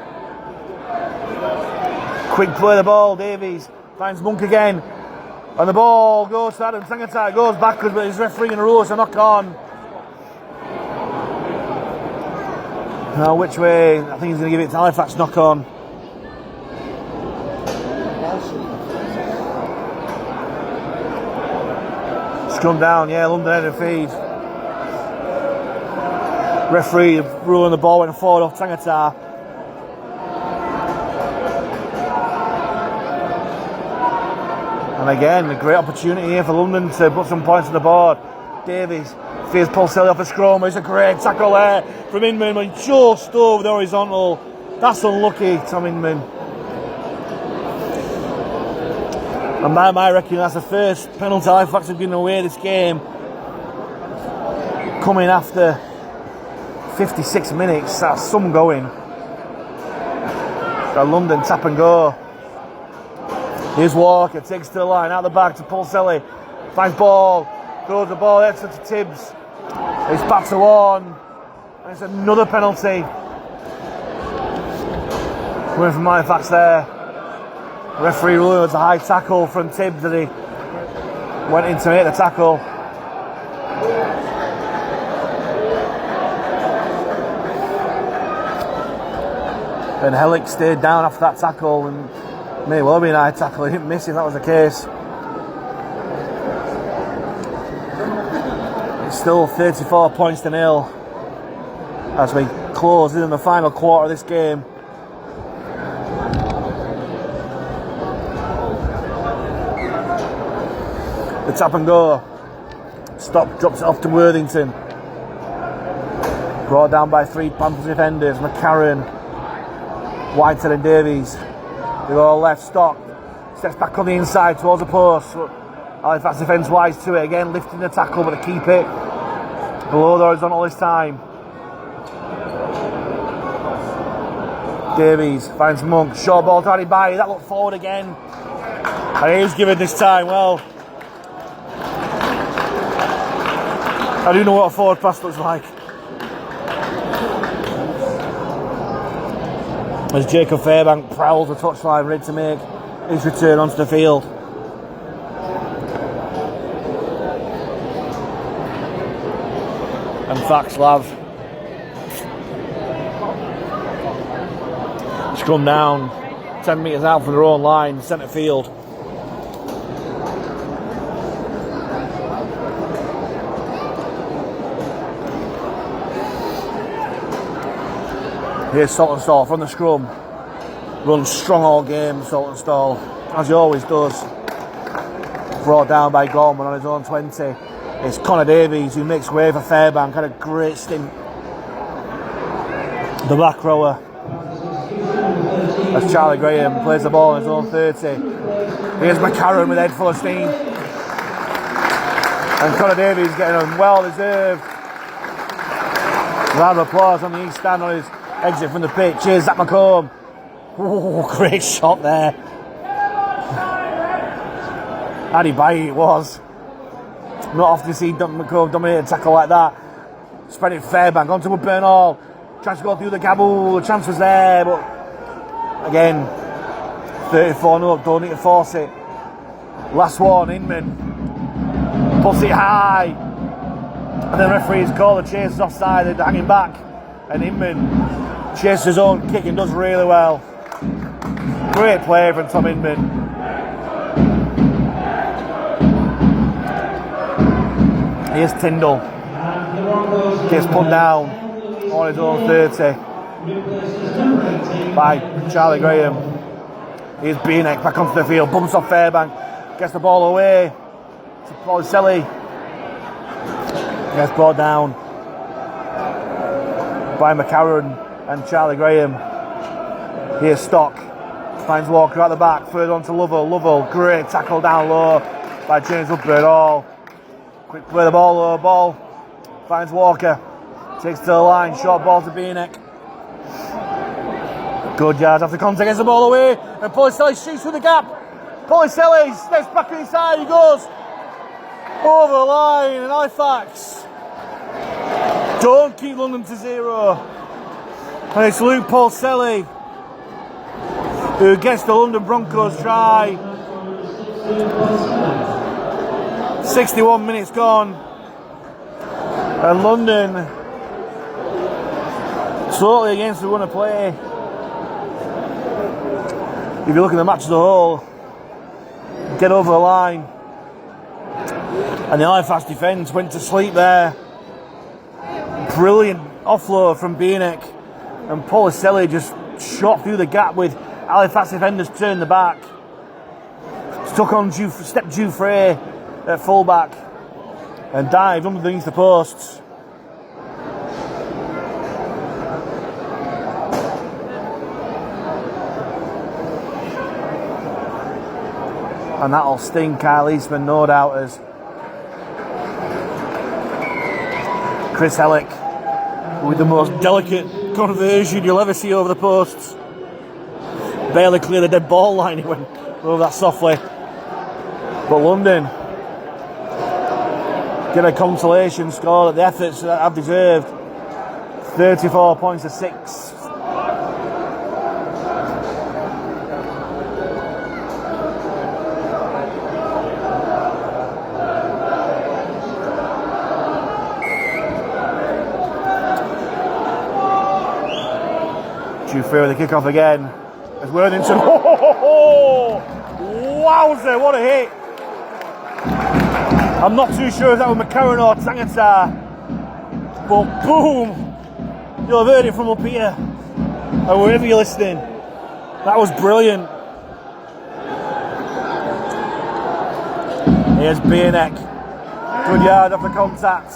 Quick play the ball. Davies finds Monk again. And the ball goes to Adam Tangata. Goes backwards, but his referee in a row, so knock on. Now, which way? I think he's going to give it to Halifax, knock on. Scrum down, yeah, London header feed. Referee ruling the ball went forward off Tangata. And again, a great opportunity here for London to put some points on the board. Davies fears Pulselli off a scrum. It's a great tackle there from Inman, but just over the horizontal. That's unlucky, Tom Inman. And by my reckoning, that's the first penalty Halifax have given away this game. Coming after 56 minutes, that's some going. Got London tap and go. Here's Walker, takes to the line, out the back to Pulselli. Finds ball, throws the ball, heads to Tibbs. It's back to one. And it's another penalty. Coming from Halifax there. Referee ruling was a high tackle from Tibbs that he went in to make the tackle. And Hellick stayed down after that tackle and may well be an high tackle. He didn't miss if that was the case. It's still 34 points to nil as we close in the final quarter of this game. The tap and go. Stop, drops it off to Worthington. Brought down by 3 Panthers defenders. McCarron, Whitehead and Davies. They go left, Stock. Steps back on the inside towards the post. Halifax defence wise to it. Again, lifting the tackle, but to keep it below the horizontal this time. Davies finds Monk. Short ball to Harry Bailey. That looked forward again. And he's given this time, well, I do know what a forward pass looks like. As Jacob Fairbank prowls the touchline, ready to make his return onto the field. And Fax Lav. Scrum down, 10 metres out from their own line, centre field. Here's Saltonstall from the scrum. Runs strong all game, Saltonstall, as he always does. Brought down by Gorman on his own 20. It's Connor Davies who makes way for Fairbank. Had a great stint. The back rower. As Charlie Graham plays the ball on his own 30. Here's McCarron with head full of steam. And Connor Davies getting a well-deserved round of applause on the east stand on his exit from the pitch. Here's Zach McComb. Oh, great shot there. Addy Bailly it was. Not often to see McComb dominate a tackle like that. Spread it Fairbank onto Woodburn Hall. Tries to go through the gabble. The chance was there, but again, 34-0 up. Don't need to force it. Last one, Inman. Puts it high. And the referee's call the chase offside. They're hanging back. And Inman chases his own kick and does really well. Great play from Tom Inman. Here's Tyndall. Gets put down on his own 30 by Charlie Graham. Here's Bienek back onto the field. Bumps off Fairbank. Gets the ball away to Policelli. Gets brought down by McCarron and Charlie Graham. Here's Stock. Finds Walker at the back. Further on to Lovell. Lovell, great tackle down low by James Woodburn Hall. Quick play the ball low. Ball finds Walker. Takes to the line. Short ball to Bienek. Good yards after contact. Gets the ball away. And Policelli shoots through the gap. Policelli steps back inside. He goes over the line. And Halifax don't keep London to 0. And it's Luke Policelli who gets the London Broncos try. 61 minutes gone. And London totally against the run of play. If you look at the match as a whole, get over the line. And the Halifax defence went to sleep there. Brilliant offload from Bienek. And Policelli just shot through the gap with Halifax defenders turned the back. Stuck on Step Dufresne at fullback and dived underneath the posts. And that'll sting Kyle Eastman, no doubt, as Chris Hellick with the most delicate conversion you'll ever see over the posts. Barely clear the dead ball line, he went over that softly. But London get a consolation score that the efforts that have deserved. 34 points to 6. Dufresne with the kick-off again. As Worthington. Wowzer, what a hit! I'm not too sure if that was McCarron or Tangata, but boom! You'll have heard it from up here, or wherever you're listening. That was brilliant. Here's Bienek. Good yard off the contact.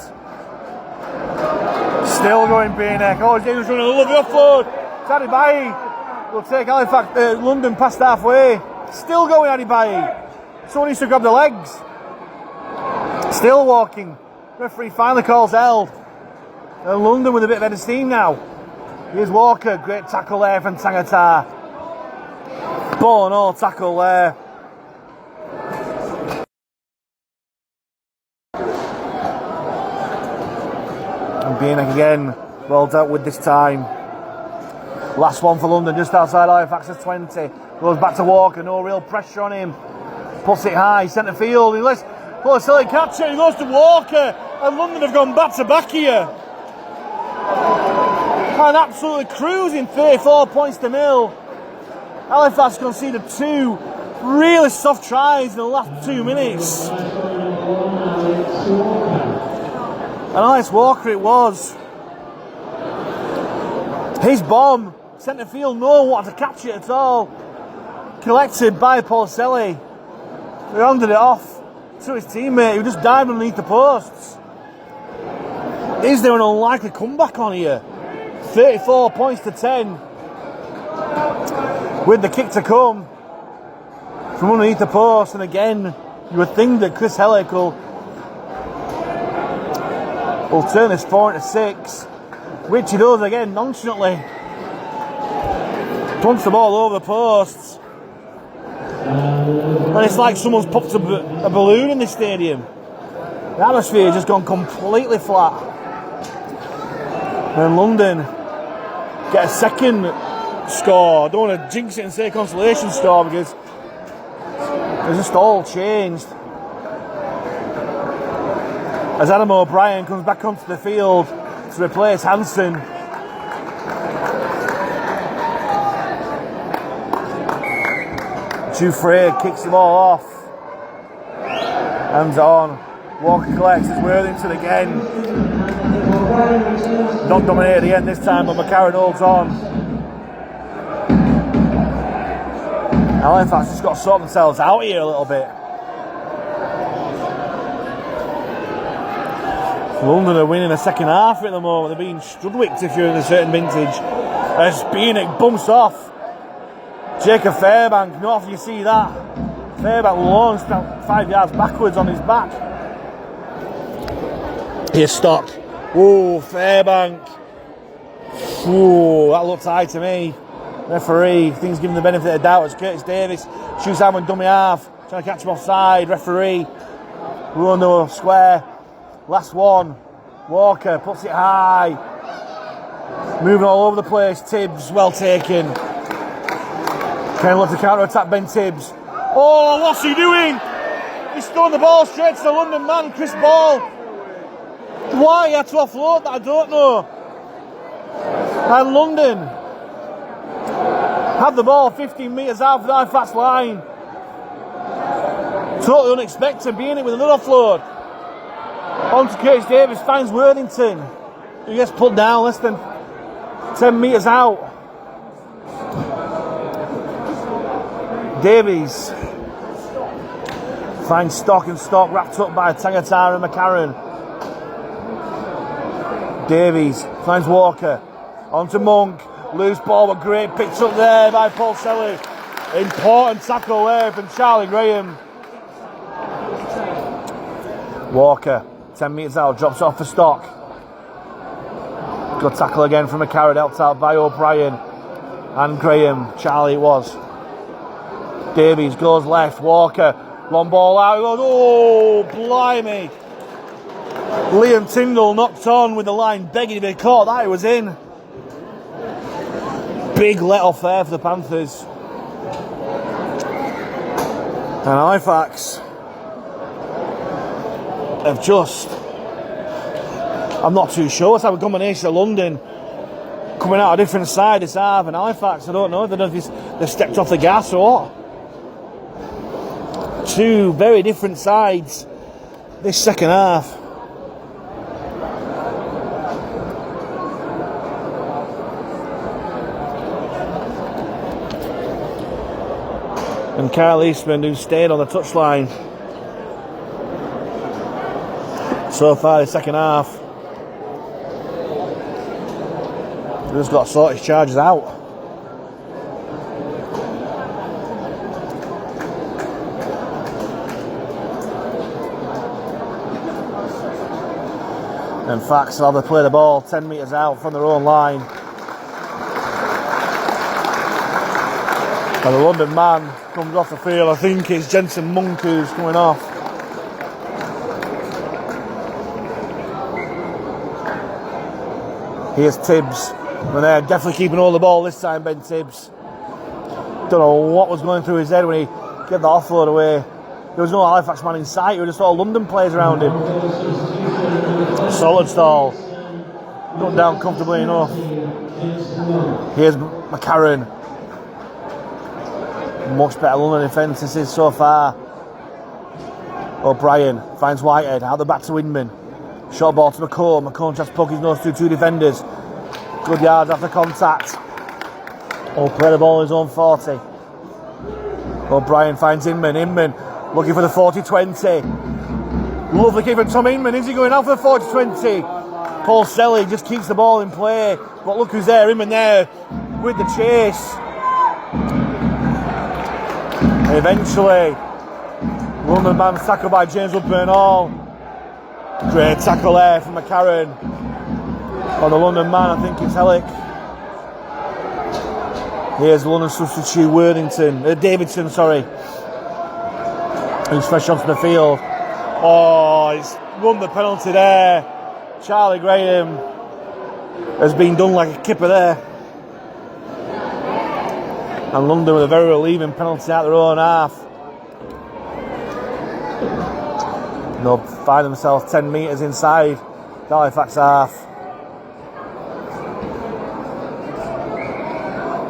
Still going Bienek. Oh, James running a lovely offload. Addy Bailly will take Halifax, London past halfway. Still going Addy Bailly. Someone needs to grab the legs. Still walking. Referee finally calls held. And London with a bit of head of steam now. Here's Walker. Great tackle there from Tangata. Ball and all tackle there. Being again, well dealt with this time. Last one for London, just outside Halifax's 20. Goes back to Walker, no real pressure on him. Puts it high, centre field. He lets Consolidating catch it. He goes to Walker, and London have gone back to back here. And absolutely cruising, 34 points to 0. Halifax conceded 2 really soft tries in the last 2 minutes. And Alex Walker it was. His bomb, centre field, no one wanted to catch it at all. Collected by Policelli. He handed it off to his teammate who just dived underneath the posts. Is there an unlikely comeback on here? 34 points to 10. With the kick to come from underneath the post, and again, you would think that Chris Hellick will turn this 4 into 6, which he does again nonchalantly. Punts the ball over the posts. And it's like someone's popped a balloon in this stadium. The atmosphere has just gone completely flat. And London get a second score. I don't want to jinx it and say consolation score because it's just all changed. As Adam O'Brien comes back onto the field to replace Hansen. Jufrey kicks the ball off. Hands on. Walker collects his Worthington again. Not dominated again this time, but McCarron holds on. Halifax just got to sort themselves out here a little bit. London are winning the second half at the moment. They're being Strudwicked if you're in a certain vintage. As Beanick bumps off Jacob Fairbank. Not often you see that. Fairbank launched about 5 yards backwards on his back. Here's Stock. Oh, Fairbank. Oh, that looked high to me. Referee, things given the benefit of doubt as Curtis Davis shoots out with dummy half, trying to catch him offside. Referee, Rono square. Last one. Walker puts it high. Moving all over the place. Tibbs, well taken. Can look to counter-attack Ben Tibbs. Oh, what's he doing? He's throwing the ball straight to the London man, Chris Ball. Why he had to offload that, I don't know. And London have the ball 15 metres out for the Halifax line. Totally unexpected, being it with another offload. On to Curtis Davis, finds Worthington. He gets put down less than 10 metres out. Davies finds Stock, and Stock wrapped up by Tangatara and McCarron. Davies finds Walker. On to Monk. Loose ball, but great picked up there by Paul Selly. Important tackle there from Charlie Graham. Walker, 10 metres out, drops off for Stock. Good tackle again from McCarron, helped out by O'Brien and Graham. Charlie it was. Davies goes left, Walker, long ball out, he goes, oh, blimey. Liam Tyndall knocked on with the line begging to be caught, that he was in. Big let off there for the Panthers. And Halifax have just, I'm not too sure, it's like a combination of London coming out a different side this half, and Halifax, I don't know if they've stepped off the gas or what. Two very different sides this second half. And Carl Eastman, who stayed on the touchline so far the second half, just got to sort his charges out. And Fax will have to play the ball 10 metres out from their own line. And the London man comes off the field. I think it's Jensen Monk who's coming off. Here's Tibbs. And they're definitely keeping hold of the ball this time, Ben Tibbs. Don't know what was going through his head when he gave the offload away. There was no Halifax man in sight. There were just all London players around him. Solid stall. Got down comfortably enough. Here's McCarron. Much better London defence this is so far. O'Brien finds Whitehead. Out the back to Inman. Short ball to McComb. McComb tries to poke his nose through two defenders. Good yards after contact. Play the ball in his own 40. O'Brien finds Inman. Inman looking for the 40-20. Lovely kick from Tom Inman. Is he going out for the 40-20? Paul Selly just keeps the ball in play. But look who's there. Inman there with the chase. And eventually, London man tackled by James Woodburn-Hall. Great tackle there from McCarron. On the London man, I think it's Hellick. Here's the London substitute Davidson, who's fresh onto the field. Oh, he's won the penalty there. Charlie Graham has been done like a kipper there. And London with a very relieving penalty out their own half. They'll find themselves 10 metres inside the Halifax half.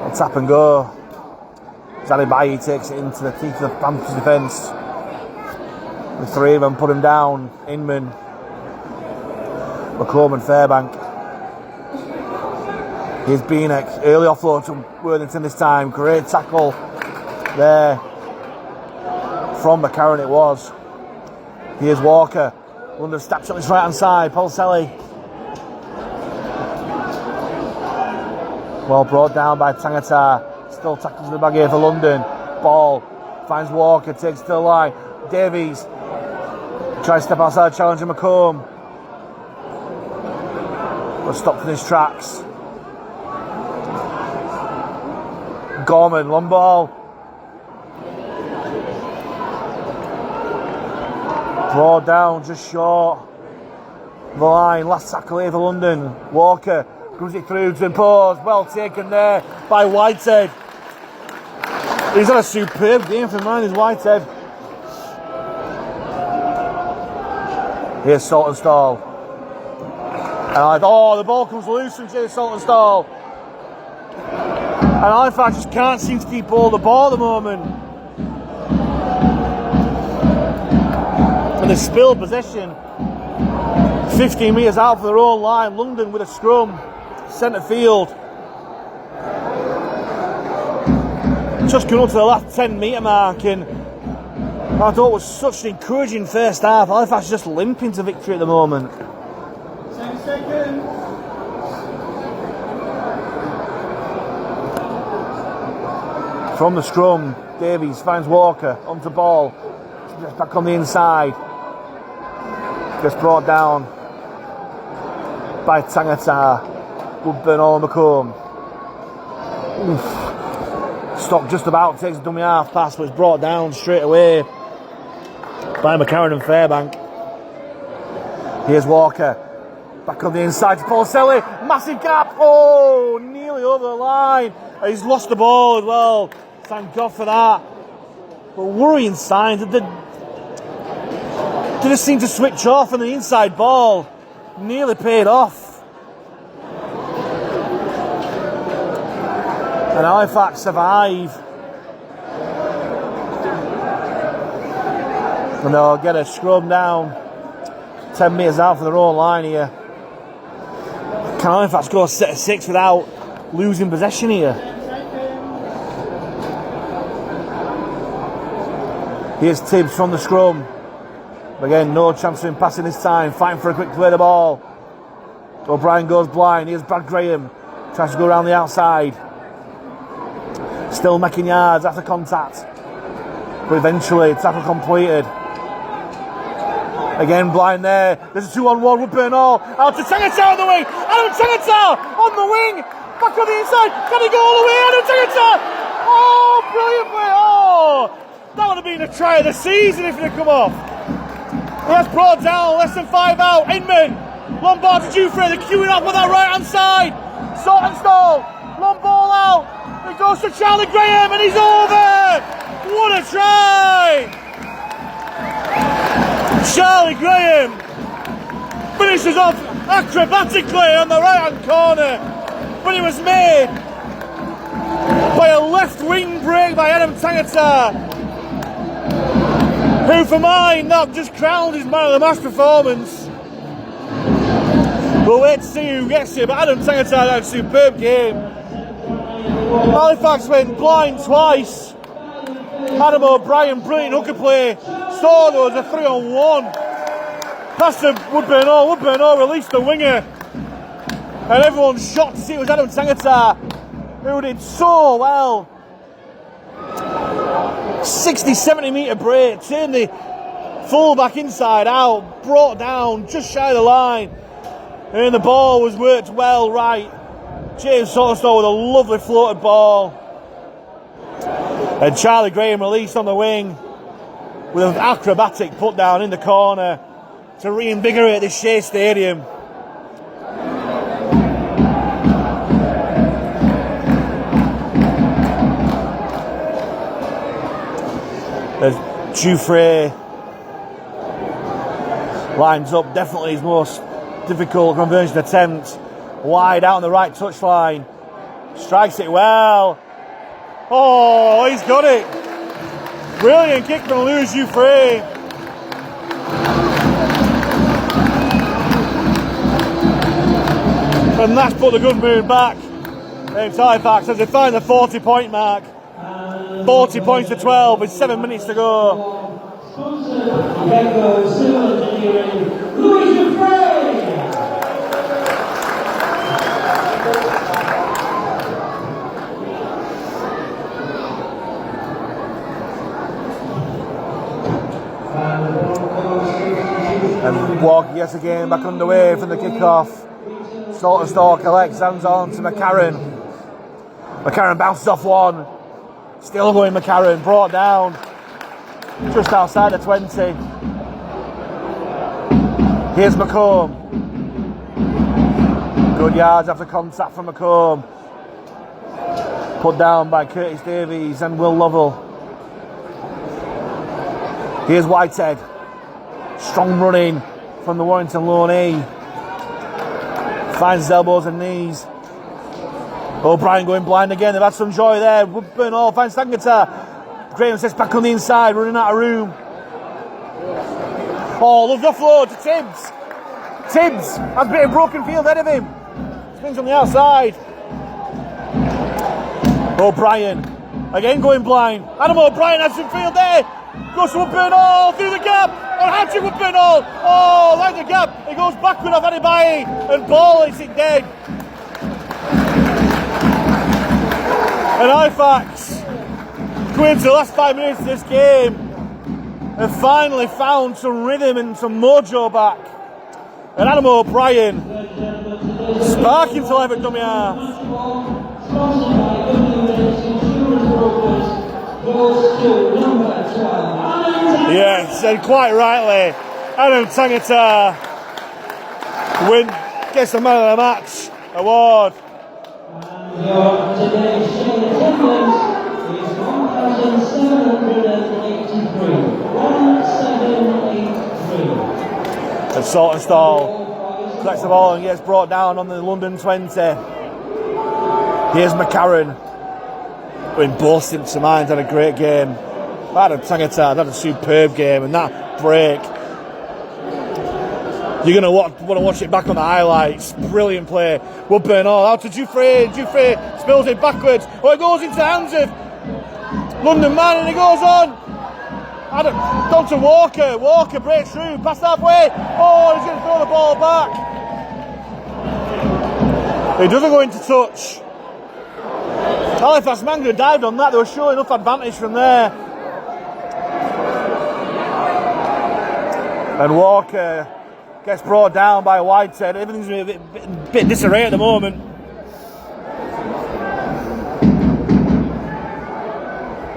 A tap and go. Danny Bailly takes it into the teeth of the Panthers defence. The three of them put him down. Inman, McComb and Fairbank. Here's Beanick. Early offload to Worthington this time. Great tackle there from McCarron it was. Here's Walker. London steps on his right hand side. Paul Selly. Well brought down by Tangata. Still tackles in the bag here for London. Ball finds Walker, takes to the line. Davies tries to step outside, challenging McComb. But stopped in his tracks. Gorman, long ball. Brought down, just short the line. Last tackle here for London. Walker grabs it through to impose. Well taken there by Whitehead. He's had a superb game for mine, is Whitehead. Here's Saltonstall. And the ball comes loose from Jay Saltonstall. And Halifax just can't seem to keep hold of the ball at the moment. And they spilled possession. 15 metres out for their own line. London with a scrum. Centre field. Just going up to the last 10 metre mark, and I thought it was such an encouraging first half. Halifax is just limping to victory at the moment. 10 seconds. From the scrum, Davies finds Walker onto ball. Just back on the inside. Gets brought down by Tangata. Woodburn-Hall and McComb. Stock just about, takes a dummy half pass, but it's brought down straight away by McCarron and Fairbank. Here's Walker. Back on the inside to Paul Selly. Massive gap. Oh, nearly over the line. He's lost the ball as well. Thank God for that. But worrying signs that they just seem to switch off on the inside ball. Nearly paid off. And Halifax survive. And they'll get a scrum down 10 metres out for their own line here. Can Halifax go a set of 6 without losing possession here? Here's Tibbs from the scrum. Again, no chance of him passing this time. Fighting for a quick play of the ball. O'Brien goes blind. Here's Brad Graham. Tries to go around the outside. Still making yards after contact. But eventually, tackle completed. Again, blind there. There's a 2-on-1. Woodburn-Hall. Out to Tangata on the wing. Adam Tangata on the wing. Back on the inside. Can he go all the way? Adam Tangata. Oh, brilliant play. Oh, that would have been a try of the season if it had come off. He has brought down less than 5 out. Inman Lombard to Jufrey, they're queuing off on that right hand side. Sort and stall. Long ball out. It goes to Charlie Graham and he's over. What a try! Charlie Graham finishes off acrobatically on the right hand corner, but it was made by a left wing break by Adam Tangata, who for mine not just crowned his man of the match performance. We'll wait to see who gets it, but Adam Tangata had a superb game. Halifax went blind twice. Adam O'Brien, brilliant hooker play. Saw there was a 3-on-1. Past to Woodburn Hall. Woodburn Hall released the winger. And everyone's shocked to see it was Adam Tangata, who did so well. 60, 70 metre break. Turned the full back inside out. Brought down just shy of the line. And the ball was worked well right. James Sotostow with a lovely floated ball. And Charlie Graham released on the wing with an acrobatic put down in the corner to reinvigorate this Shay Stadium. As Jufrey lines up, definitely his most difficult conversion attempt. Wide out on the right touchline. Strikes it well. Oh, he's got it. Brilliant kick from Lewis Jufrey. And that's put the good mood back. It's Halifax as they find the 40-point mark. 40 points to 12 with 7 minutes to go. And walk yet again back underway from the kick-off. Sotostow collects, hands on to McCarron. McCarron bounces off one. Still going McCarron, brought down just outside the 20. Here's McComb. Good yards after contact from McComb. Put down by Curtis Davies and Will Lovell. Here's Whitehead. Strong running from the Warrington Loanee. Finds his elbows and knees. O'Brien going blind again. They've had some joy there. Woodburn Hall finds Tangata. Graham sits back on the inside, running out of room. Oh, lovely offload to Tibbs. Tibbs has a bit of broken field ahead of him. Spins on the outside. O'Brien again going blind. Adam O'Brien has some field there. Goes to Woodburn Hall through the gap. And Hatchie Woodburn Hall. Oh, like the gap. It goes backward off anybody. And ball hits it dead. And Halifax, going into the last 5 minutes of this game, have finally found some rhythm and some mojo back. And Adam O'Brien sparking to life at dummy half. Yes, and quite rightly, Adam Tangata gets the man of the match award. Today's show attendance is 1,783. 1783. And Sotostow collects the ball and gets brought down on the London 20. Here's McCarron. When both to mind had a great game. Adam Tangata had a superb game, and that break, you're going to want to watch it back on the highlights. Brilliant play. Woodburn Hall out to Jufrey. Jufrey spills it backwards. Oh, it goes into the hands of London Man, and it goes on. Adam, down to Walker. Walker breaks through, past halfway. Oh, he's going to throw the ball back. He doesn't go into touch. Halifax man could have dived on that. They were showing enough advantage from there. And Walker gets brought down by Whitehead. Everything's a bit disarray at the moment.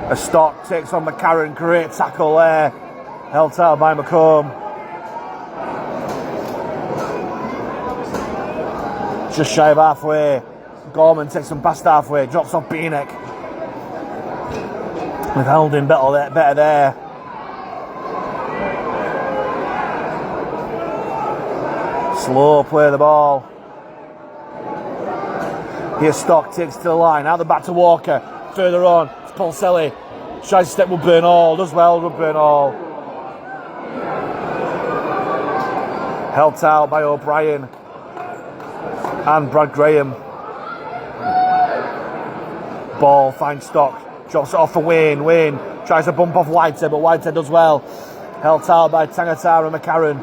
A Stock takes on McCarron. Great tackle there. Held out by McComb. Just shy of halfway. Gorman takes them past halfway, drops off Beanick. With Halding better there. Slow play of the ball. Here's Stock, takes to the line, out the back to Walker. Further on, it's Polselli. Tries to step Woodburn Hall, does well, Woodburn Hall. Helped out by O'Brien and Brad Graham. Ball finds Stock, drops it off for Wayne. Wayne tries to bump off Whitehead, but Whitehead does well. Helped out by Tangata and McCarron.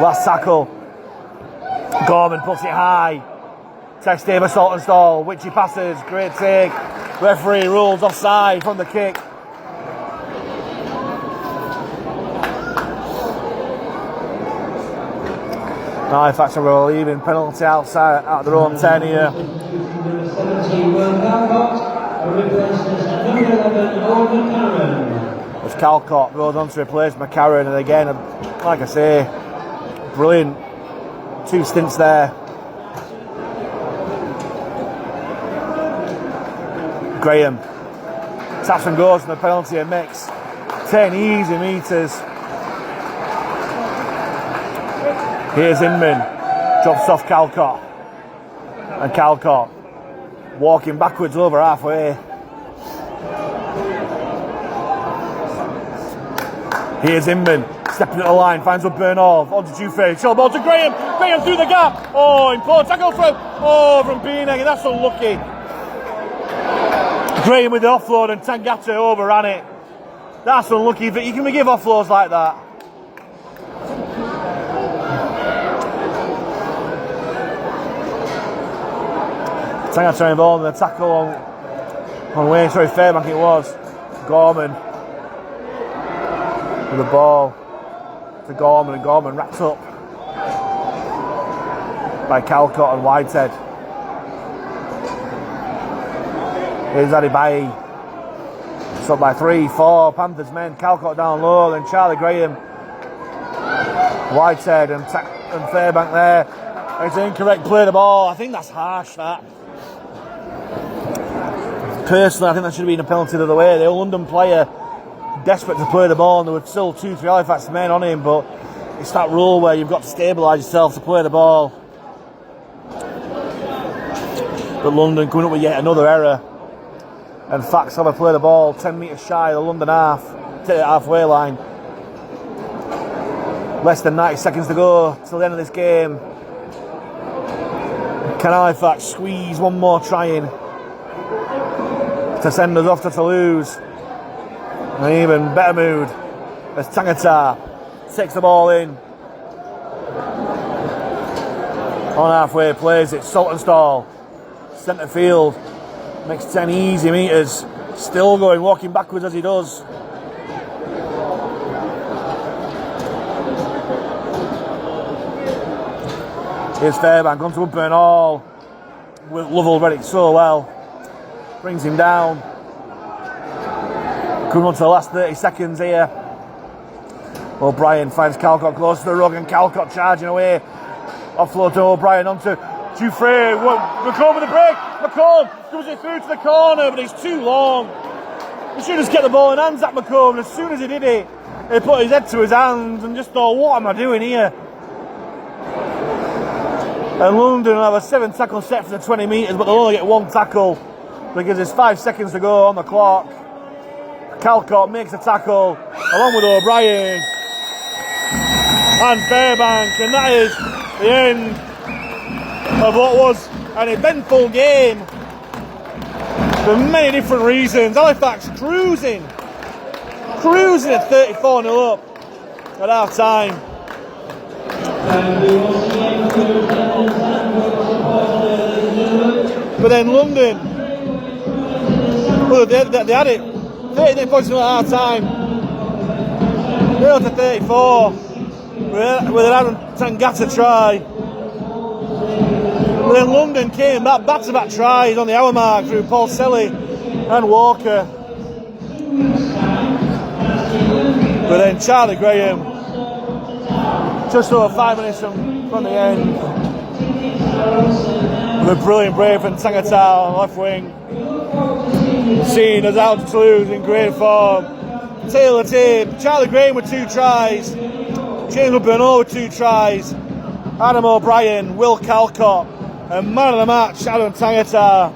Last tackle. Gorman puts it high. Tex Davis, Saltonstall, Witchy passes, great take. Referee rules offside from the kick. Halifax are leaving penalty outside out of their own 10 here. As Calcott goes on to replace McCarron, and again, like I say, brilliant 2 stints there. Graham taps and goes from the penalty and makes 10 easy metres. Here's Inman, drops off Calcott, and Calcott walking backwards over halfway. Here's Inman, stepping at the line, finds Woodburn Hall, on to Juve, short ball to Graham, Graham through the gap, important tackle from Beanick, and that's unlucky. Graham with the offload and Tangata overran it. That's unlucky, but you can give offloads like that. Tangata involved in the tackle on Wayne, sorry, Fairbank it was. Gorman with the ball to Gorman, and Gorman wrapped up by Calcott and Whitehead. Here's Adibayi. It's up by 3-4 Panthers men. Calcott down low, then Charlie Graham, Whitehead and Fairbank there. It's an incorrect play of the ball. I think that's harsh, that. Personally, I think that should have been a penalty the other way. The London player desperate to play the ball, and there were still 2-3 Halifax men on him, but it's that rule where you've got to stabilise yourself to play the ball. But London coming up with yet another error, and Fax have to play the ball 10 metres shy of the London halfway line. Less than 90 seconds to go till the end of this game. Can Halifax squeeze one more try in to send us off to Toulouse? An even better mood as Tangata takes the ball in. On halfway, plays it, Saltonstall, centre field, makes 10 easy metres, still going, walking backwards as he does. Here's Fairbank onto Woodburn Hall. Lovell read it so well, brings him down. Coming on to the last 30 seconds here. O'Brien finds Calcott close to the rug, and Calcott charging away. Offload to O'Brien onto Dufresne. McComb with the break. McComb comes it through to the corner, but it's too long. He should have just kept the ball in hands at McComb, and as soon as he did it, he put his head to his hands and just thought, what am I doing here? And London will have a 7 tackle set for the 20 metres, but they'll only get 1 tackle because there's 5 seconds to go on the clock. Calcott makes a tackle along with O'Brien and Fairbank, and that is the end of what was an eventful game for many different reasons. Halifax cruising at 34-0 up at half time. But then London, well, they had it 38 points at half time. They're up to 34 with an Aaron Tangata try. But then London came back-to-back tries on the hour mark through Paul Selly and Walker. But then Charlie Graham, just over 5 minutes from the end, With a brilliant break from Tangata on left wing. Seeing us out to Toulouse in great form. Taylor team, Charlie Graham with 2 tries. James Bernard with 2 tries. Adam O'Brien, Will Calcott, and man of the match, Adam Tangata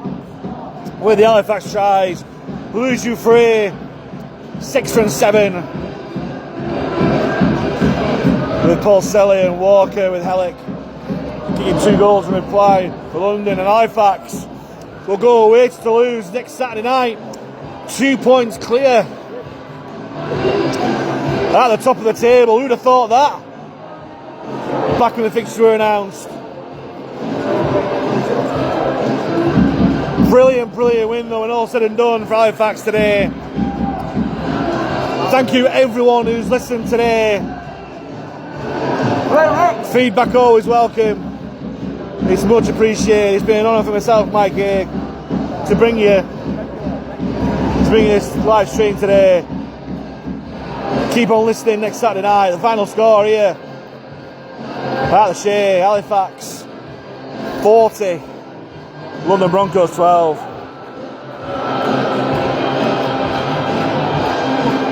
with the Halifax tries. Louis Jouffre, 6 from 7. With Paul Selly and Walker with Hellick. Kicking 2 goals in reply for London and Halifax. We'll go away to Toulouse next Saturday night. 2 points clear. At the top of the table. Who'd have thought that? Back when the fixtures were announced. Brilliant win though, and all said and done for Halifax today. Thank you everyone who's listened today. Feedback always welcome. It's much appreciated. It's been an honour for myself, Mike, here, to bring you this live stream today. Keep on listening next Saturday night. The final score here at the Shay, Halifax 40, London Broncos 12.